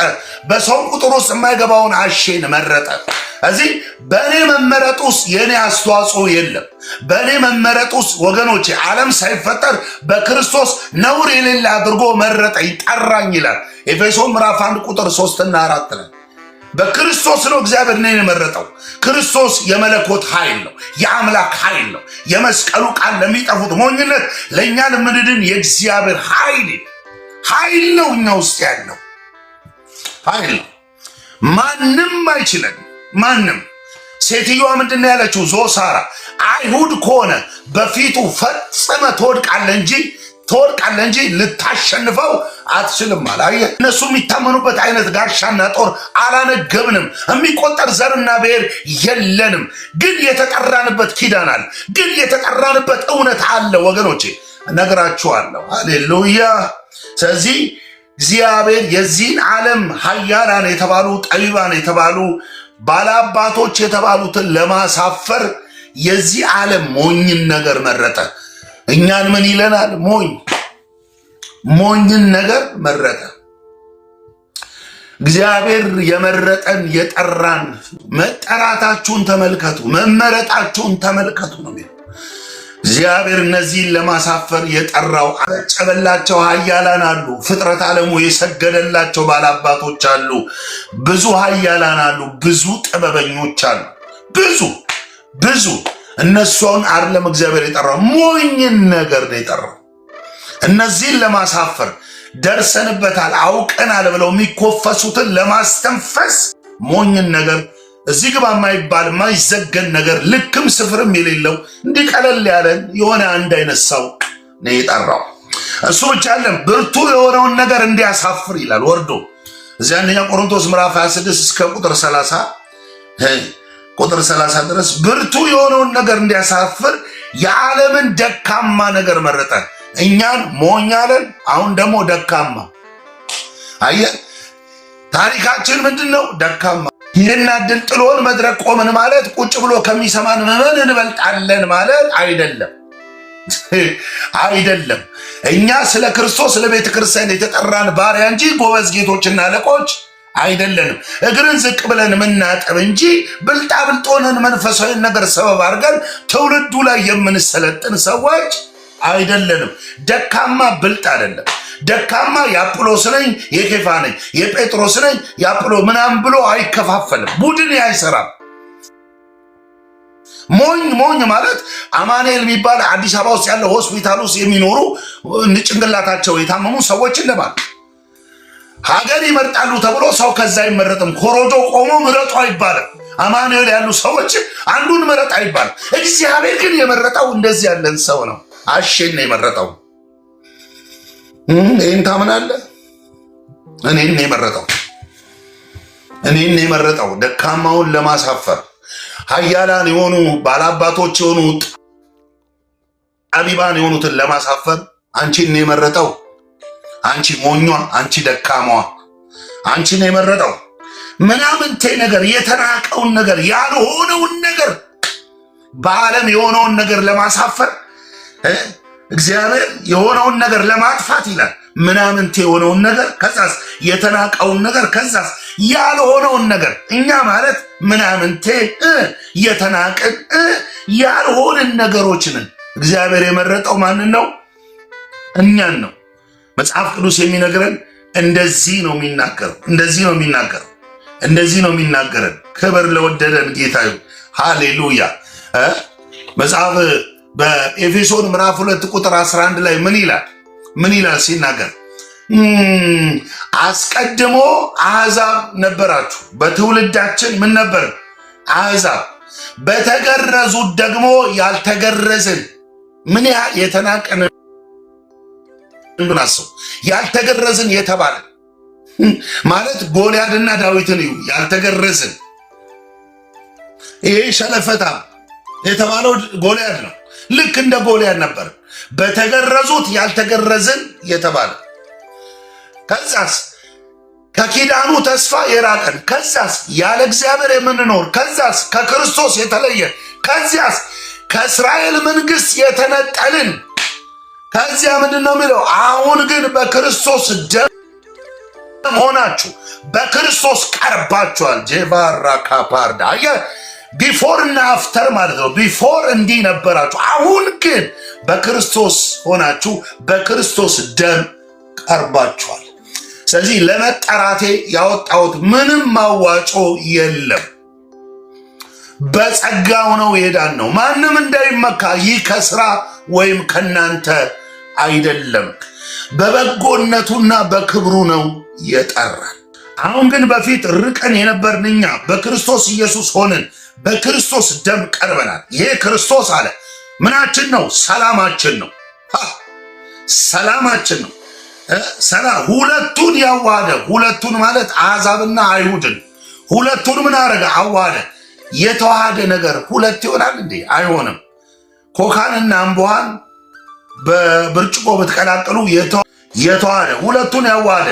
በሰው ቁጥር ውስጥ የማይገባውን አሼን መረጠ። እዚህ በእኔ መመረጥ ውስጥ የእኔ አስተዋጽኦ የለም። በእኔ መመረጥ ውስጥ ወገኖቼ ዓለም ሳይፈጠር በክርስቶስ ነውር የሌለ አድርጎ መረጠኝ፣ ጠራኝ ይላል ኤፌሶን ምዕራፍ 1 ቁጥር 3 እና 4 ላይ። በክርስቶስ ነው እግዚአብሔር እኔን የመረጠው። ክርስቶስ የመለኮት ኃይል ነው፣ የአምላክ ኃይል ነው። የመስቀሉ ቃል ለሚጠፉት ሞኝነት፣ ለእኛ ለምንድን የእግዚአብሔር ኃይል ነው። እኛ ውስጥ ያለው ኃይል ነው። ማንም አይችለን። ማንም ሴትዮዋ ምንድን ያለችው? ዞሳራ አይሁድ ከሆነ በፊቱ ፈጽመ ትወድቃለህ እንጂ ልታሸንፈው አትችልም አለ። አየህ፣ እነሱ የሚታመኑበት አይነት ጋሻና ጦር አላነገብንም። የሚቆጠር ዘርና ብሔር የለንም። ግን የተጠራንበት ኪዳን አለ። ግን የተጠራንበት እውነት አለ። ወገኖቼ እነግራችኋለሁ። ሃሌሉያ። ስለዚህ እግዚአብሔር የዚህን ዓለም ኃያላን የተባሉ ጠቢባን የተባሉ ባላባቶች የተባሉትን ለማሳፈር የዚህ ዓለም ሞኝን ነገር መረጠ። እኛን ምን ይለናል? ሞኝን ነገር መረጠ። እግዚአብሔር የመረጠን የጠራን፣ መጠራታችሁን ተመልከቱ፣ መመረጣችሁን ተመልከቱ ነው የሚለው። እግዚአብሔር እነዚህን ለማሳፈር የጠራው አጨበላቸው ኃያላን አሉ። ፍጥረት ዓለሙ የሰገደላቸው ባላባቶች አሉ። ብዙ ኃያላን አሉ። ብዙ ጥበበኞች አሉ። ብዙ እነሱን አይደለም እግዚአብሔር የጠራው፣ ሞኝን ነገር ነው የጠራው። እነዚህን ለማሳፈር ደርሰንበታል፣ አውቀናል ብለው የሚኮፈሱትን ለማስተንፈስ ሞኝን ነገር፣ እዚህ ግባ የማይባል የማይዘገን ነገር፣ ልክም ስፍርም የሌለው እንዲህ ቀለል ያለን የሆነ አንድ አይነት ሰው ነው የጠራው። እሱ ብቻ አይደለም፣ ብርቱ የሆነውን ነገር እንዲያሳፍር ይላል ወርዶ እዚህ አንደኛ ቆሮንቶስ ምዕራፍ 26 እስከ ቁጥር 30 ድረስ ብርቱ የሆነውን ነገር እንዲያሳፍር የዓለምን ደካማ ነገር መረጠ። እኛን ሞኝ አለን፣ አሁን ደግሞ ደካማ። አየህ፣ ታሪካችን ምንድን ነው? ደካማ። ይህን ዕድል ጥሎን መድረክ ቆምን ማለት ቁጭ ብሎ ከሚሰማን ምዕመን እንበልጣለን ማለት አይደለም። እኛ ስለ ክርስቶስ ለቤተ ክርስቲያን የተጠራን ባሪያ እንጂ ጎበዝ ጌቶችና አለቆች አይደለንም። እግርን ዝቅ ብለን የምናጠብ እንጂ ብልጣብልጥ ሆነን መንፈሳዊ ነገር ሰበብ አድርገን ትውልዱ ላይ የምንሰለጥን ሰዎች አይደለንም። ደካማ ብልጥ አይደለም። ደካማ የአጵሎስ ነኝ የኬፋ ነኝ የጴጥሮስ ነኝ የአጵሎ ምናምን ብሎ አይከፋፈልም። ቡድን አይሰራም። ሞኝ ማለት አማኑኤል የሚባል አዲስ አበባ ውስጥ ያለ ሆስፒታል ውስጥ የሚኖሩ ጭንቅላታቸው የታመሙ ሰዎች እንደማለት ሀገር ይመርጣሉ ተብሎ ሰው ከዛ አይመረጥም። ኮሮጆ ቆሞ ምረጡ አይባልም። አማኑኤል ያሉ ሰዎች አንዱን ምረጥ አይባልም። እግዚአብሔር ግን የመረጠው እንደዚህ ያለን ሰው ነው። አሼን ነው የመረጠው። ይህን ታምናለህ? እኔን የመረጠው ደካማውን ለማሳፈር፣ ኃያላን የሆኑ ባላባቶች የሆኑ ጠቢባን የሆኑትን ለማሳፈር አንቺን ነው የመረጠው። አንቺ ሞኟ፣ አንቺ ደካማዋ፣ አንቺን ነው የመረጠው። ምናምንቴ ነገር፣ የተናቀውን ነገር፣ ያልሆነውን ነገር፣ በዓለም የሆነውን ነገር ለማሳፈር እግዚአብሔር የሆነውን ነገር ለማጥፋት ይላል። ምናምንቴ የሆነውን ነገር፣ ከዛስ የተናቀውን ነገር፣ ከዛስ ያልሆነውን ነገር። እኛ ማለት ምናምንቴ የተናቅን ያልሆንን ነገሮችንን እግዚአብሔር የመረጠው ማንን ነው? እኛን ነው። መጽሐፍ ቅዱስ የሚነግረን እንደዚህ ነው የሚናገረን። ክብር ለወደደን ጌታ ይሁን። ሃሌሉያ። መጽሐፍ በኤፌሶን ምዕራፍ 2 ቁጥር 11 ላይ ምን ይላል ሲናገር? አስቀድሞ አሕዛብ ነበራችሁ። በትውልዳችን ምን ነበር? አሕዛብ። በተገረዙት ደግሞ ያልተገረዝን። ምን ያህል የተናቀን እንድናስብ። ያልተገረዝን የተባለ ማለት ጎልያድና ዳዊትን እዩ። ያልተገረዝን፣ ይሄ ሸለፈታ የተባለው ጎልያድ ነው። ልክ እንደ ጎልያድ ነበር። በተገረዙት ያልተገረዝን የተባለ። ከዛስ ከኪዳኑ ተስፋ የራቀን፣ ከዛስ ያለ እግዚአብሔር የምንኖር፣ ከዛስ ከክርስቶስ የተለየን፣ ከዚያስ ከእስራኤል መንግስት የተነጠልን። ከዚያ ምንድን ነው የሚለው? አሁን ግን በክርስቶስ ደም ሆናችሁ በክርስቶስ ቀርባችኋል። ጄቫራ ካፓርዳ ቢፎር እና አፍተር ማለት ነው። ቢፎር እንዲህ ነበራችሁ፣ አሁን ግን በክርስቶስ ሆናችሁ በክርስቶስ ደም ቀርባችኋል። ስለዚህ ለመጠራቴ ያወጣሁት ምንም ማዋጮ የለም። በጸጋው ነው የዳን ነው። ማንም እንዳይመካ ይህ ከስራ ወይም ከናንተ አይደለም፣ በበጎነቱና በክብሩ ነው የጠራን። አሁን ግን በፊት ርቀን የነበርን እኛ በክርስቶስ ኢየሱስ ሆነን በክርስቶስ ደም ቀርበናል። ይሄ ክርስቶስ አለ ምናችን ነው? ሰላማችን ነው። ሰላማችን ነው። ሁለቱን ያዋሃደ፣ ሁለቱን ማለት አሕዛብና አይሁድን ሁለቱን ምን አረገ? አዋሃደ። የተዋሃደ ነገር ሁለት ይሆናል እንዴ? አይሆንም። ኮካንና አምቦሃን በብርጭቆ ብትቀላቅሉ የተዋሃደ፣ ሁለቱን ያዋሃደ።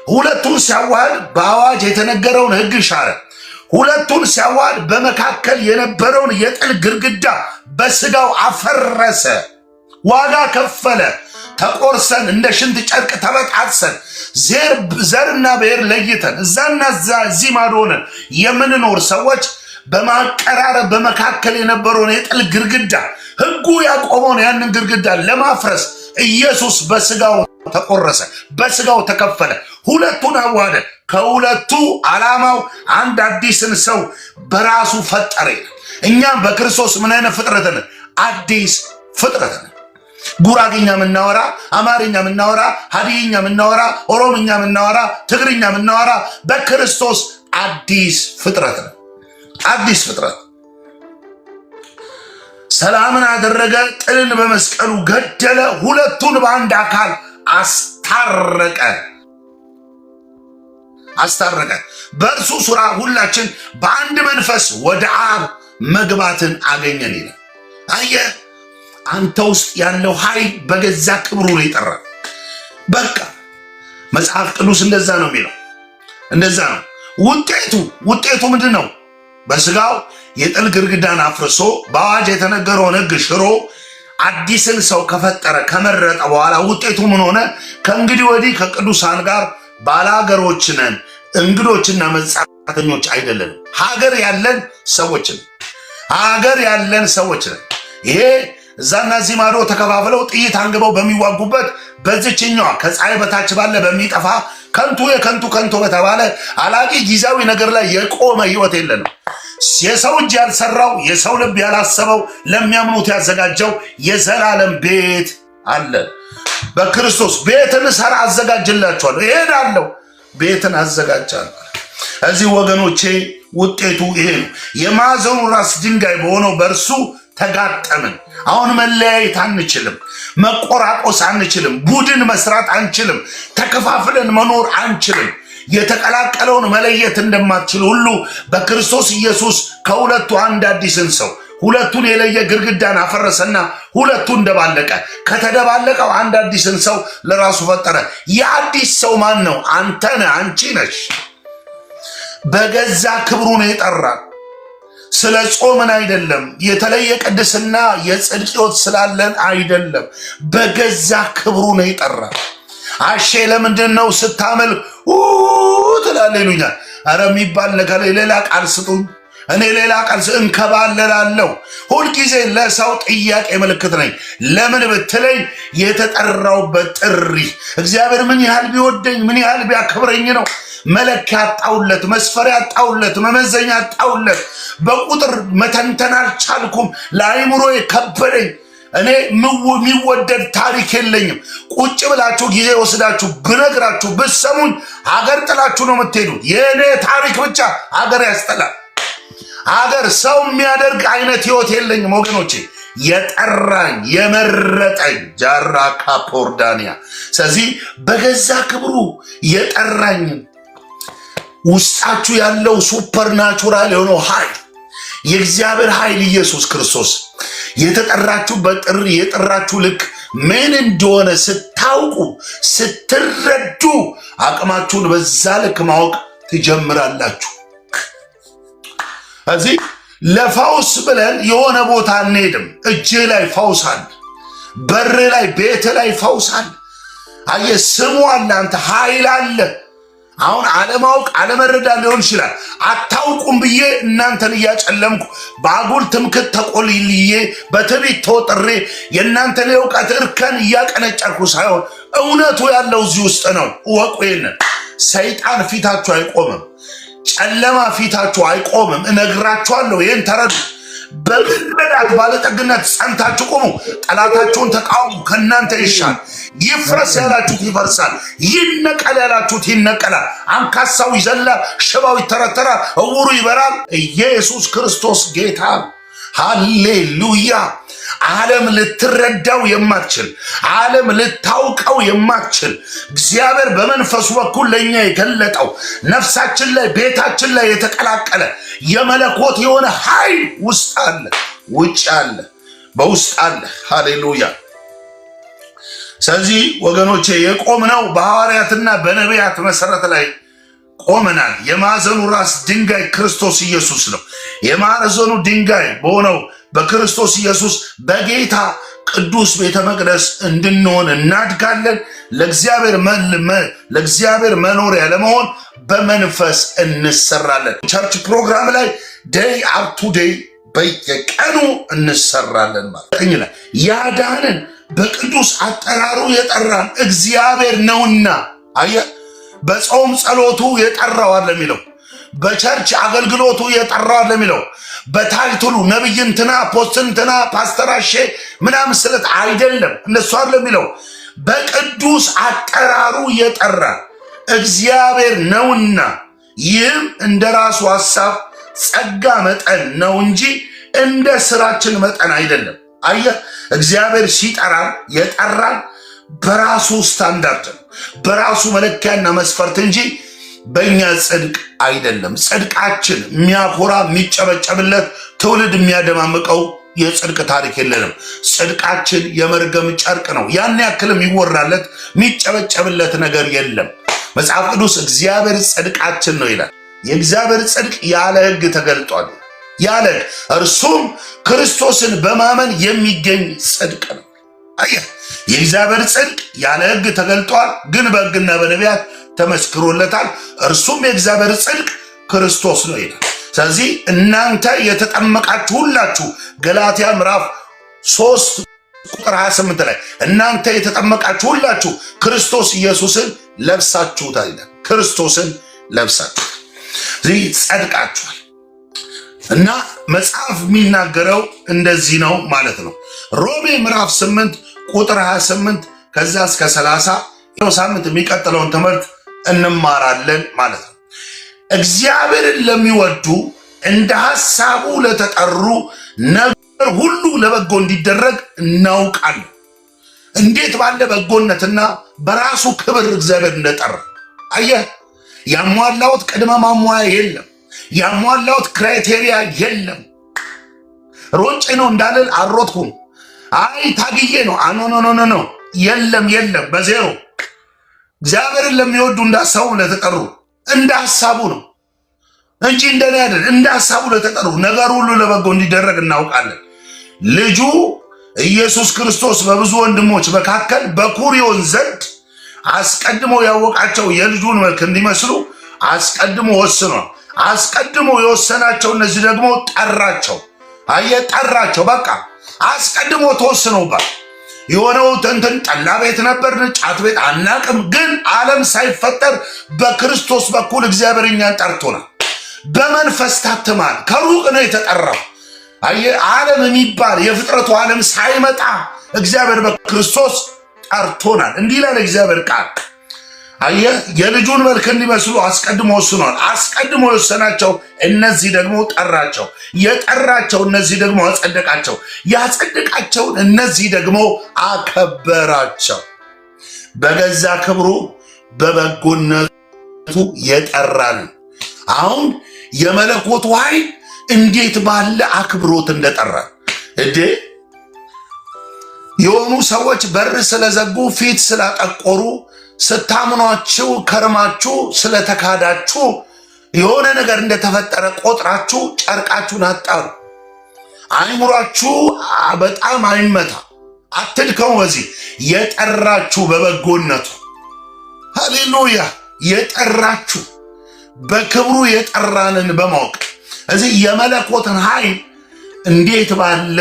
ሁለቱን ሲያዋሃድ በአዋጅ የተነገረውን ሕግ ሻረ። ሁለቱን ሲያዋሃድ በመካከል የነበረውን የጥል ግድግዳ በስጋው አፈረሰ። ዋጋ ከፈለ። ተቆርሰን እንደ ሽንት ጨርቅ ተበጣጥሰን ዘርና ብሔር ለይተን እዛና እዚህ ማዶ ሆነን የምንኖር ሰዎች በማቀራረብ በመካከል የነበረውን የጥል ግድግዳ ሕጉ ያቆመውን ያንን ግድግዳ ለማፍረስ ኢየሱስ በስጋው ተቆረሰ፣ በስጋው ተከፈለ፣ ሁለቱን አዋሃደ። ከሁለቱ ዓላማው አንድ አዲስን ሰው በራሱ ፈጠረ። እኛም በክርስቶስ ምን አይነት ፍጥረት ነን? አዲስ ፍጥረት ነን። ጉራግኛ ምናወራ፣ አማርኛ ምናወራ፣ ሀዲይኛ ምናወራ፣ ኦሮምኛ ምናወራ፣ ትግርኛ ምናወራ በክርስቶስ አዲስ ፍጥረት ነን። አዲስ ፍጥረት ሰላምን አደረገ፣ ጥልን በመስቀሉ ገደለ፣ ሁለቱን በአንድ አካል አስታረቀ። በእርሱ ሥራ ሁላችን በአንድ መንፈስ ወደ አብ መግባትን አገኘን ይላል። አየህ፣ አንተ ውስጥ ያለው ኃይል በገዛ ክብሩ ነው የጠራ። በቃ መጽሐፍ ቅዱስ እንደዛ ነው የሚለው፣ እንደዛ ነው። ውጤቱ ምንድን ነው? በስጋው የጥል ግድግዳን አፍርሶ በአዋጅ የተነገረውን ሕግ ሽሮ አዲስን ሰው ከፈጠረ ከመረጠ በኋላ ውጤቱ ምን ሆነ? ከእንግዲህ ወዲህ ከቅዱሳን ጋር ባላገሮች ነን፣ እንግዶችና መጻተኞች አይደለንም። ሀገር ያለን ሰዎች ነን። ይሄ እዛና እዚህ ማዶ ተከፋፍለው ጥይት አንግበው በሚዋጉበት በዚችኛዋ ከፀሐይ በታች ባለ በሚጠፋ ከንቱ በተባለ አላቂ ጊዜያዊ ነገር ላይ የቆመ ህይወት የለንም። የሰው እጅ ያልሰራው የሰው ልብ ያላሰበው ለሚያምኑት ያዘጋጀው የዘላለም ቤት አለ። በክርስቶስ ቤትን ሰራ አዘጋጅላችኋለሁ፣ እሄዳለሁ፣ ቤትን አዘጋጃለሁ። እዚህ ወገኖቼ ውጤቱ ይሄ ነው። የማዕዘኑ ራስ ድንጋይ በሆነው በእርሱ ተጋጠምን። አሁን መለያየት አንችልም፣ መቆራቆስ አንችልም፣ ቡድን መስራት አንችልም፣ ተከፋፍለን መኖር አንችልም። የተቀላቀለውን መለየት እንደማትችል ሁሉ በክርስቶስ ኢየሱስ ከሁለቱ አንድ አዲስን ሰው ሁለቱን የለየ ግድግዳን አፈረሰና ሁለቱን ደባለቀ። ከተደባለቀው አንድ አዲስን ሰው ለራሱ ፈጠረ። የአዲስ ሰው ማን ነው? አንተ ነህ፣ አንቺ ነሽ። በገዛ ክብሩ ነው የጠራን። ስለ ጾምን አይደለም፣ የተለየ ቅድስና የጽድቅ ሕይወት ስላለን አይደለም። በገዛ ክብሩ ነው የጠራን። አሼ ለምንድን ነው ስታመልክ ትላለህ ይሉኛል። ኧረ የሚባል ነገር ሌላ ቃል ስጡኝ፣ እኔ ሌላ ቃል እንከባለላለሁ። ሁልጊዜ ለሰው ጥያቄ ምልክት ነኝ። ለምን ብትለኝ የተጠራውበት ጥሪ እግዚአብሔር ምን ያህል ቢወደኝ ምን ያህል ቢያከብረኝ ነው። መለኪያ አጣውለት፣ መስፈሪያ አጣውለት፣ መመዘኛ አጣውለት። በቁጥር መተንተን አልቻልኩም። ለአይምሮ ከበደኝ። እኔ የሚወደድ ታሪክ የለኝም። ቁጭ ብላችሁ ጊዜ ወስዳችሁ ብነግራችሁ ብሰሙኝ ሀገር ጥላችሁ ነው የምትሄዱት። የእኔ ታሪክ ብቻ ሀገር ያስጠላል። ሀገር ሰው የሚያደርግ አይነት ህይወት የለኝም ወገኖቼ። የጠራኝ የመረጠኝ ጃራ ካፖርዳኒያ። ስለዚህ በገዛ ክብሩ የጠራኝን ውስጣችሁ ያለው ሱፐርናቹራል የሆነው ኃይል የእግዚአብሔር ኃይል ኢየሱስ ክርስቶስ የተጠራችሁበት ጥሪ የጠራችሁ ልክ ምን እንደሆነ ስታውቁ ስትረዱ አቅማችሁን በዛ ልክ ማወቅ ትጀምራላችሁ። እዚህ ለፈውስ ብለን የሆነ ቦታ አንሄድም። እጅህ ላይ ፈውስ አለ፣ በር ላይ ቤት ላይ ፈውስ አለ። አየህ ስሙ አለ፣ አንተ ኃይል አለ። አሁን አለማወቅ አለመረዳት ሊሆን ይችላል። አታውቁም ብዬ እናንተን እያጨለምኩ በአጉል ትምክት ተቆልዬ በትዕቢት ተወጥሬ የእናንተን የእውቀት እርከን እያቀነጨርኩ ሳይሆን እውነቱ ያለው እዚህ ውስጥ ነው። እወቁ። ይሄንን ሰይጣን ፊታችሁ አይቆምም። ጨለማ ፊታችሁ አይቆምም። እነግራችኋለሁ፣ ይህን ተረዱ። በመረዳት ባለጠግነት ጸንታችሁ ቁሙ። ጠላታችሁን ተቃውሙ፣ ከእናንተ ይሻል። ይፍረስ ያላችሁት ይፈርሳል፣ ይነቀል ያላችሁት ይነቀላል። አንካሳው ይዘላል፣ ሽባው ይተረተራል፣ እውሩ ይበራል። ኢየሱስ ክርስቶስ ጌታ። ሃሌሉያ። ዓለም ልትረዳው የማትችል ዓለም ልታውቀው የማትችል እግዚአብሔር በመንፈሱ በኩል ለኛ የገለጠው ነፍሳችን ላይ ቤታችን ላይ የተቀላቀለ የመለኮት የሆነ ኃይል ውስጥ አለ፣ ውጭ አለ፣ በውስጥ አለ። ሃሌሉያ። ስለዚህ ወገኖቼ የቆምነው በሐዋርያትና በነቢያት መሰረት ላይ ቆመናል። የማዕዘኑ ራስ ድንጋይ ክርስቶስ ኢየሱስ ነው። የማዕዘኑ ድንጋይ በሆነው በክርስቶስ ኢየሱስ በጌታ ቅዱስ ቤተ መቅደስ እንድንሆን እናድጋለን። ለእግዚአብሔር መኖሪያ ለመሆን በመንፈስ እንሰራለን። ቸርች ፕሮግራም ላይ ዴይ አፕ ቱ ዴይ በየቀኑ እንሰራለን ማለት ነው። ያዳንን በቅዱስ አጠራሩ የጠራን እግዚአብሔር ነውና፣ አየህ፣ በጾም ጸሎቱ የጠራው አለ የሚለው፣ በቸርች አገልግሎቱ የጠራው አለ የሚለው፣ በታይትሉ ነብይ እንትና ፖስት እንትና ፓስተር አሼ ምናምን ስለት አይደለም፣ እነሱ አለ የሚለው፣ በቅዱስ አጠራሩ የጠራን እግዚአብሔር ነውና፣ ይህም እንደ ራሱ ሐሳብ ጸጋ መጠን ነው እንጂ እንደ ስራችን መጠን አይደለም። አየህ፣ እግዚአብሔር ሲጠራን የጠራን በራሱ ስታንዳርድ ነው፣ በራሱ መለኪያና መስፈርት እንጂ በእኛ ጽድቅ አይደለም። ጽድቃችን የሚያኮራ የሚጨበጨብለት ትውልድ የሚያደማምቀው የጽድቅ ታሪክ የለንም። ጽድቃችን የመርገም ጨርቅ ነው። ያን ያክልም ይወራለት የሚጨበጨብለት ነገር የለም። መጽሐፍ ቅዱስ እግዚአብሔር ጽድቃችን ነው ይላል። የእግዚአብሔር ጽድቅ ያለ ሕግ ተገልጧል። ያለ ሕግ እርሱም ክርስቶስን በማመን የሚገኝ ጽድቅ ነው። አየህ፣ የእግዚአብሔር ጽድቅ ያለ ሕግ ተገልጧል፣ ግን በሕግና በነቢያት ተመስክሮለታል። እርሱም የእግዚአብሔር ጽድቅ ክርስቶስ ነው ይላል። ስለዚህ እናንተ የተጠመቃችሁ ሁላችሁ ገላትያ ምዕራፍ 3 ቁጥር 28 ላይ እናንተ የተጠመቃችሁ ሁላችሁ ክርስቶስ ኢየሱስን ለብሳችሁታል ይላል። ክርስቶስን ለብሳችሁታል፣ ስለዚህ ጸድቃችኋል። እና መጽሐፍ የሚናገረው እንደዚህ ነው ማለት ነው። ሮሜ ምዕራፍ 8 ቁጥር 28 ከዛ እስከ 30 ሳምንት የሚቀጥለውን ትምህርት እንማራለን ማለት ነው። እግዚአብሔርን ለሚወዱ እንደ ሐሳቡ ለተጠሩ ነገር ሁሉ ለበጎ እንዲደረግ እናውቃለን። እንዴት ባለ በጎነትና በራሱ ክብር እግዚአብሔር እንደጠራ አየህ። ያሟላውት ቅድመ ማሟያ የለም፣ ያሟላውት ክራይቴሪያ የለም። ሮጬ ነው እንዳልል አልሮጥኩም፣ አይ ታግዬ ነው ኖ የለም፣ በዜሮ እግዚአብሔርን ለሚወዱ እንደ ሐሳቡ ለተጠሩ እንደ ሐሳቡ ነው እንጂ እንደኔ አይደል። እንደ ሐሳቡ ለተጠሩ ነገር ሁሉ ለበጎ እንዲደረግ እናውቃለን። ልጁ ኢየሱስ ክርስቶስ በብዙ ወንድሞች መካከል በኩር ይሆን ዘንድ አስቀድሞ ያወቃቸው የልጁን መልክ እንዲመስሉ አስቀድሞ ወስኗል። አስቀድሞ የወሰናቸው እነዚህ ደግሞ ጠራቸው። አየህ፣ ጠራቸው። በቃ አስቀድሞ ተወስኖባል። የሆነው እንትን ጠላ ቤት ነበር፣ ጫት ቤት አናቅም። ግን ዓለም ሳይፈጠር በክርስቶስ በኩል እግዚአብሔር እኛን ጠርቶናል። በመንፈስ ታትማል። ከሩቅ ነው የተጠራው። አየህ፣ ዓለም የሚባል የፍጥረቱ ዓለም ሳይመጣ እግዚአብሔር በክርስቶስ ጠርቶናል። እንዲህ ይላል እግዚአብሔር ቃል። አየህ፣ የልጁን መልክ እንዲመስሉ አስቀድሞ ወስኗል። አስቀድሞ የወሰናቸው እነዚህ ደግሞ ጠራቸው። የጠራቸው እነዚህ ደግሞ አጸደቃቸው። ያጸደቃቸውን እነዚህ ደግሞ አከበራቸው። በገዛ ክብሩ በበጎነቱ የጠራን። አሁን የመለኮቱ ኃይል እንዴት ባለ አክብሮት እንደጠራን እንዴ! የሆኑ ሰዎች በር ስለዘጉ ፊት ስላጠቆሩ ስታምኗችሁ ከርማችሁ ስለተካዳችሁ የሆነ ነገር እንደተፈጠረ ቆጥራችሁ ጨርቃችሁን አጣሩ። አይምሯችሁ በጣም አይመታ፣ አትድከሙ። በዚህ የጠራችሁ በበጎነቱ ሃሌሉያ፣ የጠራችሁ በክብሩ የጠራንን በማወቅ እዚህ የመለኮትን ኃይል እንዴት ባለ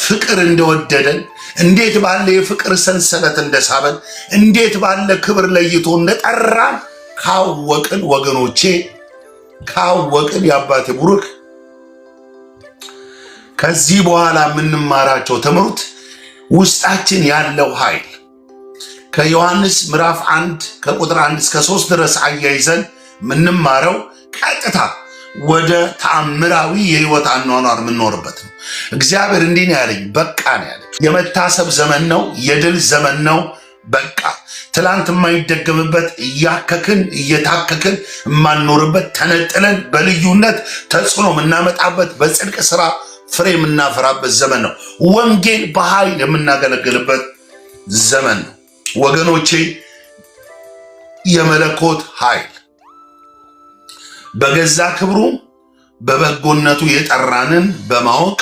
ፍቅር እንደወደደን፣ እንዴት ባለ የፍቅር ሰንሰለት እንደሳበን፣ እንዴት ባለ ክብር ለይቶ እንደጠራን ካወቅን ወገኖቼ ካወቅን የአባቴ ቡሩክ ከዚህ በኋላ የምንማራቸው ትምህርት ውስጣችን ያለው ኃይል ከዮሐንስ ምዕራፍ 1 ከቁጥር 1 እስከ 3 ድረስ አያይዘን የምንማረው ቀጥታ ወደ ተአምራዊ የህይወት አኗኗር የምንኖርበት ነው። እግዚአብሔር እንዲህ ነው ያለኝ፣ በቃ ነው ያለኝ። የመታሰብ ዘመን ነው፣ የድል ዘመን ነው። በቃ ትላንት የማይደገምበት እያከክን እየታከክን የማንኖርበት ተነጥለን በልዩነት ተጽዕኖ የምናመጣበት በጽድቅ ስራ ፍሬ የምናፈራበት ዘመን ነው። ወንጌል በኃይል የምናገለግልበት ዘመን ነው ወገኖቼ። የመለኮት ኃይል በገዛ ክብሩ በበጎነቱ የጠራንን በማወቅ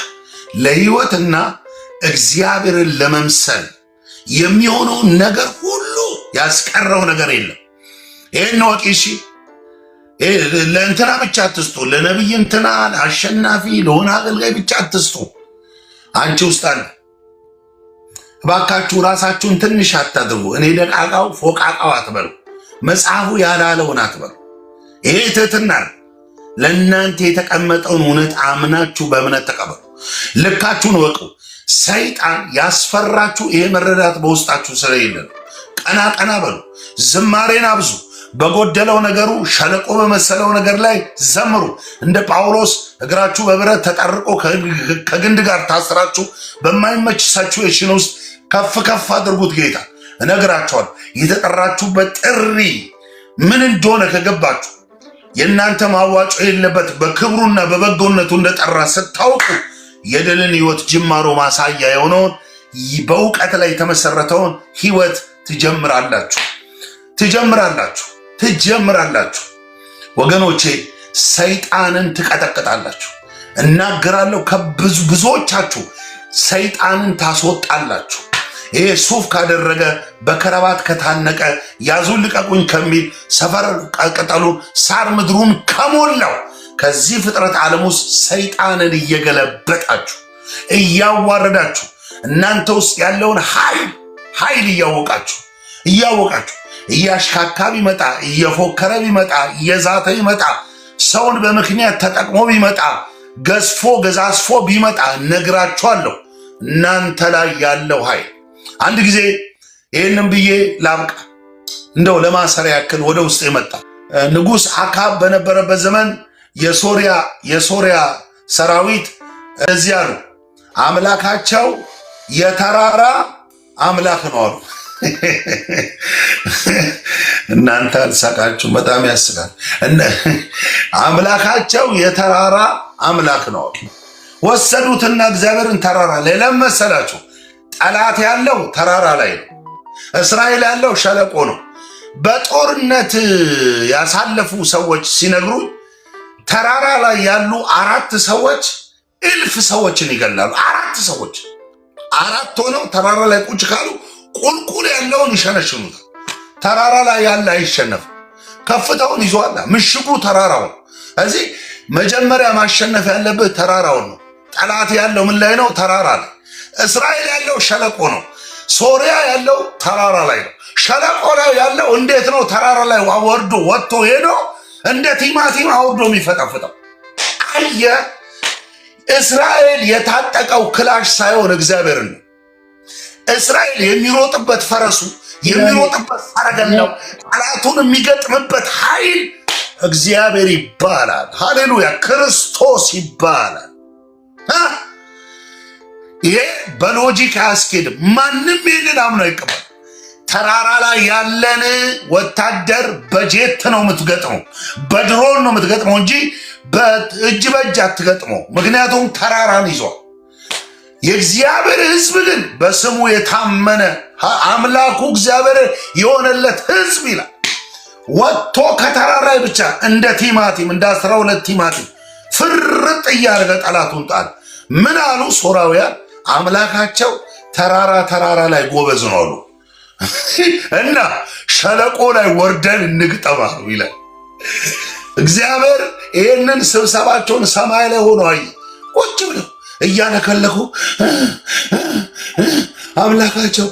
ለህይወትና እግዚአብሔርን ለመምሰል የሚሆነውን ነገር ሁሉ ያስቀረው ነገር የለም። ይሄን ወቂ። እሺ ለእንትና ብቻ አትስጡ፣ ለነብይ እንትና አሸናፊ ለሆነ አገልጋይ ብቻ አትስጡ። አንቺ ውስጥ አለ። እባካችሁ ራሳችሁን ትንሽ አታድርጉ። እኔ ደቃቃው ፎቃቃው አትበሉ። መጽሐፉ ያላለውን አትበሉ። ይሄ ትህትና ነው። ለእናንተ የተቀመጠውን እውነት አምናችሁ በእምነት ተቀበሉ። ልካችሁን ወቁ። ሰይጣን ያስፈራችሁ ይሄ መረዳት በውስጣችሁ ስለሌለ ነው። ቀና ቀና በሉ። ዝማሬን አብዙ። በጎደለው ነገሩ ሸለቆ በመሰለው ነገር ላይ ዘምሩ። እንደ ጳውሎስ እግራችሁ በብረት ተጠርቆ ከግንድ ጋር ታስራችሁ በማይመች ሲቹዌሽን ውስጥ ከፍ ከፍ አድርጉት። ጌታ እነግራችኋለሁ፣ የተጠራችሁበት ጥሪ ምን እንደሆነ ከገባችሁ የእናንተ ማዋጮ የሌለበት በክብሩና በበጎነቱ እንደጠራ ስታውቁ የድልን ህይወት ጅማሮ ማሳያ የሆነውን በእውቀት ላይ የተመሰረተውን ህይወት ትጀምራላችሁ ወገኖቼ። ሰይጣንን ትቀጠቅጣላችሁ። እናገራለሁ፣ ብዙዎቻችሁ ሰይጣንን ታስወጣላችሁ። ይሄ ሱፍ ካደረገ በከረባት ከታነቀ ያዙን ልቀቁኝ ከሚል ሰፈር ቅጠሉን ሳር ምድሩን ከሞላው ከዚህ ፍጥረት ዓለም ውስጥ ሰይጣንን እየገለበጣችሁ እያዋረዳችሁ እናንተ ውስጥ ያለውን ኃይል እያወቃችሁ እያሽካካ ቢመጣ እየፎከረ ቢመጣ እየዛተ ቢመጣ ሰውን በምክንያት ተጠቅሞ ቢመጣ ገዛስፎ ቢመጣ ነግራችኋለሁ። እናንተ ላይ ያለው ኃይል አንድ ጊዜ ይህንን ብዬ ላብቃ። እንደው ለማሰሪያ ያክል ወደ ውስጥ የመጣ ንጉሥ አካብ በነበረበት ዘመን የሶሪያ ሰራዊት እዚህ አሉ፣ አምላካቸው የተራራ አምላክ ነው አሉ። እናንተ አልሳቃችሁም? በጣም ያስቃል። አምላካቸው የተራራ አምላክ ነው አሉ። ወሰዱትና እግዚአብሔርን ተራራ ላይ ለመሰላችሁ። ጠላት ያለው ተራራ ላይ ነው። እስራኤል ያለው ሸለቆ ነው። በጦርነት ያሳለፉ ሰዎች ሲነግሩ ተራራ ላይ ያሉ 4 ሰዎች 1000 ሰዎችን ይገላሉ። 4 ሆነው ተራራ ላይ ቁጭ ካሉ ቁልቁል ያለውን ይሸነሽኑታል። ተራራ ላይ ያለ አይሸነፍም። ከፍታውን ይዟል። ምሽጉ ተራራው ነው። እዚህ መጀመሪያ ማሸነፍ ያለብህ ተራራውን ነው። ጠላት ያለው ምን ላይ ነው? ተራራ ላይ። እስራኤል ያለው ሸለቆ ነው። ሶሪያ ያለው ተራራ ላይ ነው። ሸለቆ ላይ ያለው እንዴት ነው ተራራ ላይ ወጥቶ ሄዶ እንደ ቲማቲም አውርዶ የሚፈጠፍጠው? አየ እስራኤል የታጠቀው ክላሽ ሳይሆን እግዚአብሔርን ነው። እስራኤል የሚሮጥበት ፈረሱ የሚሮጥበት ሰረገላው ጠላቱን የሚገጥምበት ኃይል እግዚአብሔር ይባላል። ሃሌሉያ! ክርስቶስ ይባላል። ይሄ በሎጂክ አያስኬድም። ማንም ይህንን አምኖ ይቀበል። ተራራ ላይ ያለን ወታደር በጄት ነው የምትገጥመው፣ በድሮን ነው የምትገጥመው እንጂ በእጅ በእጅ አትገጥመው። ምክንያቱም ተራራን ይዟል። የእግዚአብሔር ሕዝብ ግን በስሙ የታመነ አምላኩ እግዚአብሔር የሆነለት ሕዝብ ይላል ወጥቶ ከተራራ ላይ ብቻ እንደ ቲማቲም እንደ 12 ቲማቲም ፍርጥ እያደረገ ጠላቱን ጣል። ምን አሉ ሶራውያን? አምላካቸው ተራራ ላይ ጎበዝ ነው አሉ እና ሸለቆ ላይ ወርደን እንግጠማሉ ይላል እግዚአብሔር። ይህንን ስብሰባቸውን ሰማይ ላይ ሆኖ አየ። ቁጭ ብለው እያለከለኩ አምላካቸው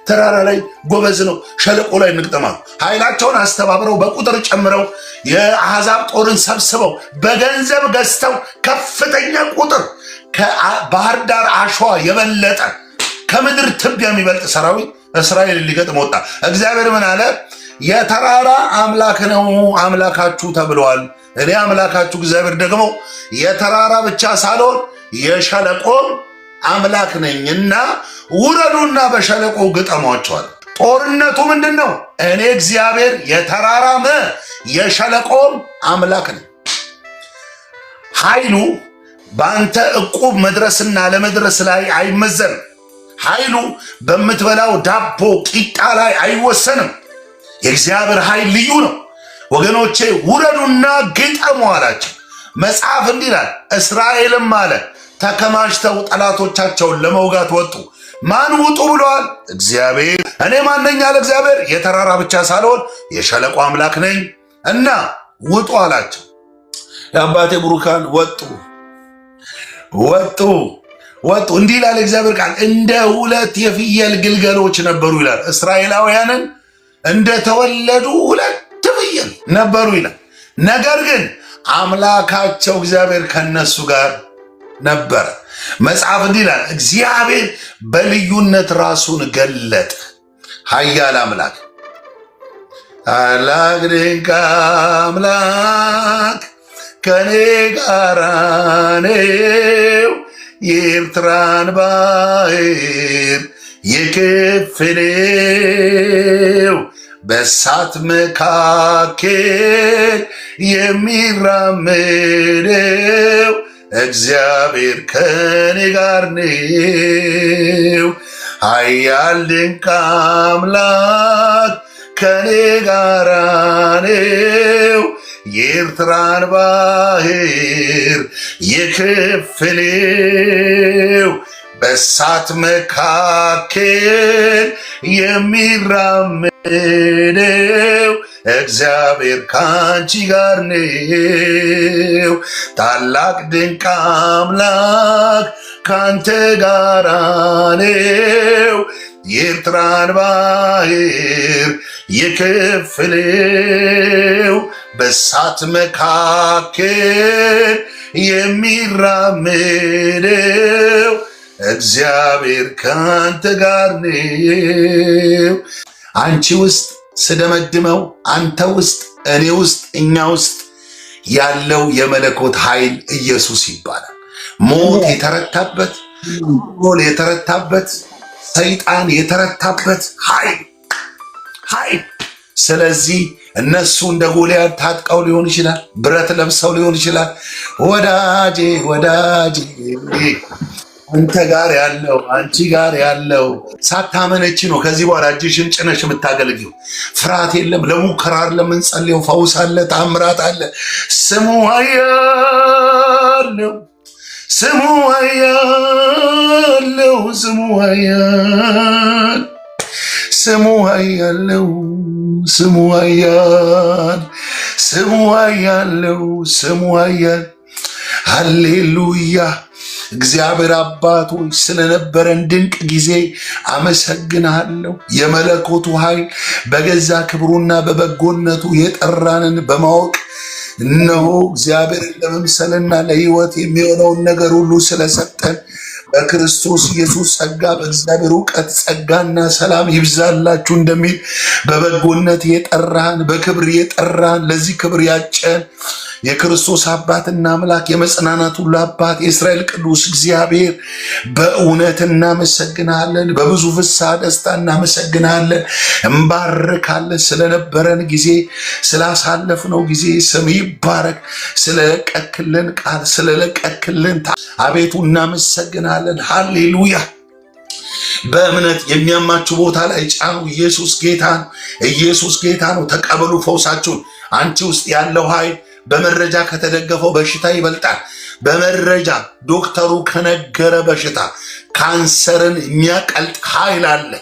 ተራራ ላይ ጎበዝ ነው፣ ሸለቆ ላይ እንግጠማሉ። ኃይላቸውን አስተባብረው በቁጥር ጨምረው የአሕዛብ ጦርን ሰብስበው በገንዘብ ገዝተው ከፍተኛ ቁጥር ከባህር ዳር አሸዋ የበለጠ ከምድር ትቢያ የሚበልጥ ሰራዊት እስራኤል ሊገጥም ወጣ። እግዚአብሔር ምን አለ? የተራራ አምላክ ነው አምላካችሁ ተብለዋል። እኔ አምላካችሁ እግዚአብሔር ደግሞ የተራራ ብቻ ሳልሆን የሸለቆ አምላክ ነኝና ውረዱና በሸለቆ ግጠሟቸዋል። ጦርነቱ ምንድን ነው? እኔ እግዚአብሔር የተራራም የሸለቆም አምላክ ነኝ። ኃይሉ በአንተ ዕቁብ መድረስና ለመድረስ ላይ አይመዘንም። ኃይሉ በምትበላው ዳቦ ቂጣ ላይ አይወሰንም። የእግዚአብሔር ኃይል ልዩ ነው። ወገኖቼ ውረዱና ግጠሙ አላቸው። መጽሐፍ እንዲህ ይላል፣ እስራኤልም አለ ተከማችተው ጠላቶቻቸውን ለመውጋት ወጡ። ማን ውጡ ብለዋል? እግዚአብሔር። እኔ ማን ነኝ አለ እግዚአብሔር? የተራራ ብቻ ሳልሆን የሸለቆ አምላክ ነኝ እና ውጡ አላቸው። የአባቴ ብሩካን ወጡ። እንዲህ ይላል እግዚአብሔር ቃል፣ እንደ 2 የፍየል ግልገሎች ነበሩ ይላል። እስራኤላውያንን እንደተወለዱ 2 ፍየል ነበሩ ይላል። ነገር ግን አምላካቸው እግዚአብሔር ከነሱ ጋር ነበረ። መጽሐፍ እንዲህ ይላል፣ እግዚአብሔር በልዩነት ራሱን ገለጠ። ኃያል አምላክ፣ ታላቅ ድንቅ አምላክ ከኔ ጋር ነው። የኤርትራን ባህር የከፈለው በእሳት መካከል የሚራመደው እግዚአብሔር ከኔ ጋር ነው። ኃያል ድንቅ አምላክ ከኔ ጋር ነው። የኤርትራን ባህር የከፈለው በእሳት መካከል የሚራመደው እግዚአብሔር ካንቺ ጋር ነው። ታላቅ ድንቅ አምላክ ካንተ ጋር ነው። የኤርትራን ባህር የከፈለው በእሳት መካከል የሚራመደው እግዚአብሔር ካንተ ጋር ነው። አንቺ ውስጥ ስደመድመው፣ አንተ ውስጥ፣ እኔ ውስጥ፣ እኛ ውስጥ ያለው የመለኮት ኃይል ኢየሱስ ይባላል። ሞት የተረታበት፣ ሲኦል የተረታበት፣ ሰይጣን የተረታበት ኃይል። ስለዚህ እነሱ እንደ ጎልያድ ታጥቀው ሊሆን ይችላል፣ ብረት ለብሰው ሊሆን ይችላል። ወዳጄ አንተ ጋር ያለው፣ አንቺ ጋር ያለው ሳታመነች ነው ከዚህ በኋላ እጅሽን ጭነሽ የምታገልጊው። ፍርሃት የለም። ለሙከራ ለምንጸልየው ፈውስ አለ፣ ታምራት አለ። ስሙ ኃያል ነው። ስሙ ኃያል ነው። ስሙ ኃያል፣ ስሙ ኃያል ነው። ስሙ ኃያል፣ ስሙ ኃያል ነው። ስሙ ኃያል። ሃሌሉያ። እግዚአብሔር አባቶች ስለነበረን ድንቅ ጊዜ አመሰግናለሁ። የመለኮቱ ኃይል በገዛ ክብሩና በበጎነቱ የጠራንን በማወቅ እነሆ እግዚአብሔርን ለመምሰልና ለሕይወት የሚሆነውን ነገር ሁሉ ስለሰጠን በክርስቶስ ኢየሱስ ጸጋ በእግዚአብሔር እውቀት ጸጋና ሰላም ይብዛላችሁ እንደሚል በበጎነት የጠራን በክብር የጠራን ለዚህ ክብር ያጨን የክርስቶስ አባትና አምላክ የመጽናናት ሁሉ አባት የእስራኤል ቅዱስ እግዚአብሔር በእውነት እናመሰግናለን። በብዙ ፍስሐ ደስታ እናመሰግናለን፣ እንባርካለን። ስለነበረን ጊዜ ስላሳለፍነው ጊዜ ስም ይባረክ። ስለለቀክልን ቃል ስለለቀክልን አቤቱ እናመሰግናለን። ሃሌሉያ። በእምነት የሚያማችሁ ቦታ ላይ ጫኑ። ኢየሱስ ጌታ ነው። ኢየሱስ ጌታ ነው። ተቀበሉ ፈውሳችሁን። አንቺ ውስጥ ያለው ኃይል በመረጃ ከተደገፈው በሽታ ይበልጣል። በመረጃ ዶክተሩ ከነገረ በሽታ ካንሰርን የሚያቀልጥ ኃይል አለ።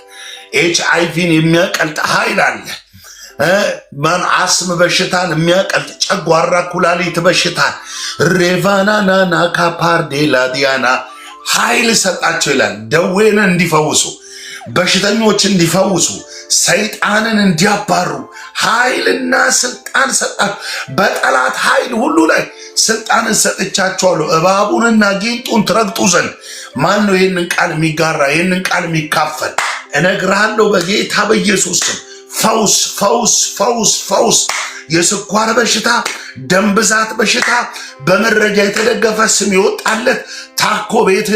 HIV የሚያቀልጥ ኃይል አለ። አስም በሽታን የሚያቀልጥ ጨጓራ፣ ኩላሊት በሽታን ሬቫናናና ካፓርዴላ ዲያና ኃይል ሰጣቸው ይላል። ደዌን እንዲፈውሱ፣ በሽተኞች እንዲፈውሱ፣ ሰይጣንን እንዲያባሩ ኃይልና ስልጣን ሰጣቸው። በጠላት ኃይል ሁሉ ላይ ስልጣንን ሰጥቻቸዋለሁ፣ እባቡንና ጊንጡን ትረግጡ ዘንድ። ማን ነው ይህንን ቃል የሚጋራ ይህንን ቃል የሚካፈል? እነግርሃለሁ በጌታ በኢየሱስ ስም ፈውስ ፈውስ ፈውስ ፈውስ። የስኳር በሽታ፣ ደም ብዛት በሽታ በመረጃ የተደገፈ ስም ይወጣለት ታኮ ቤት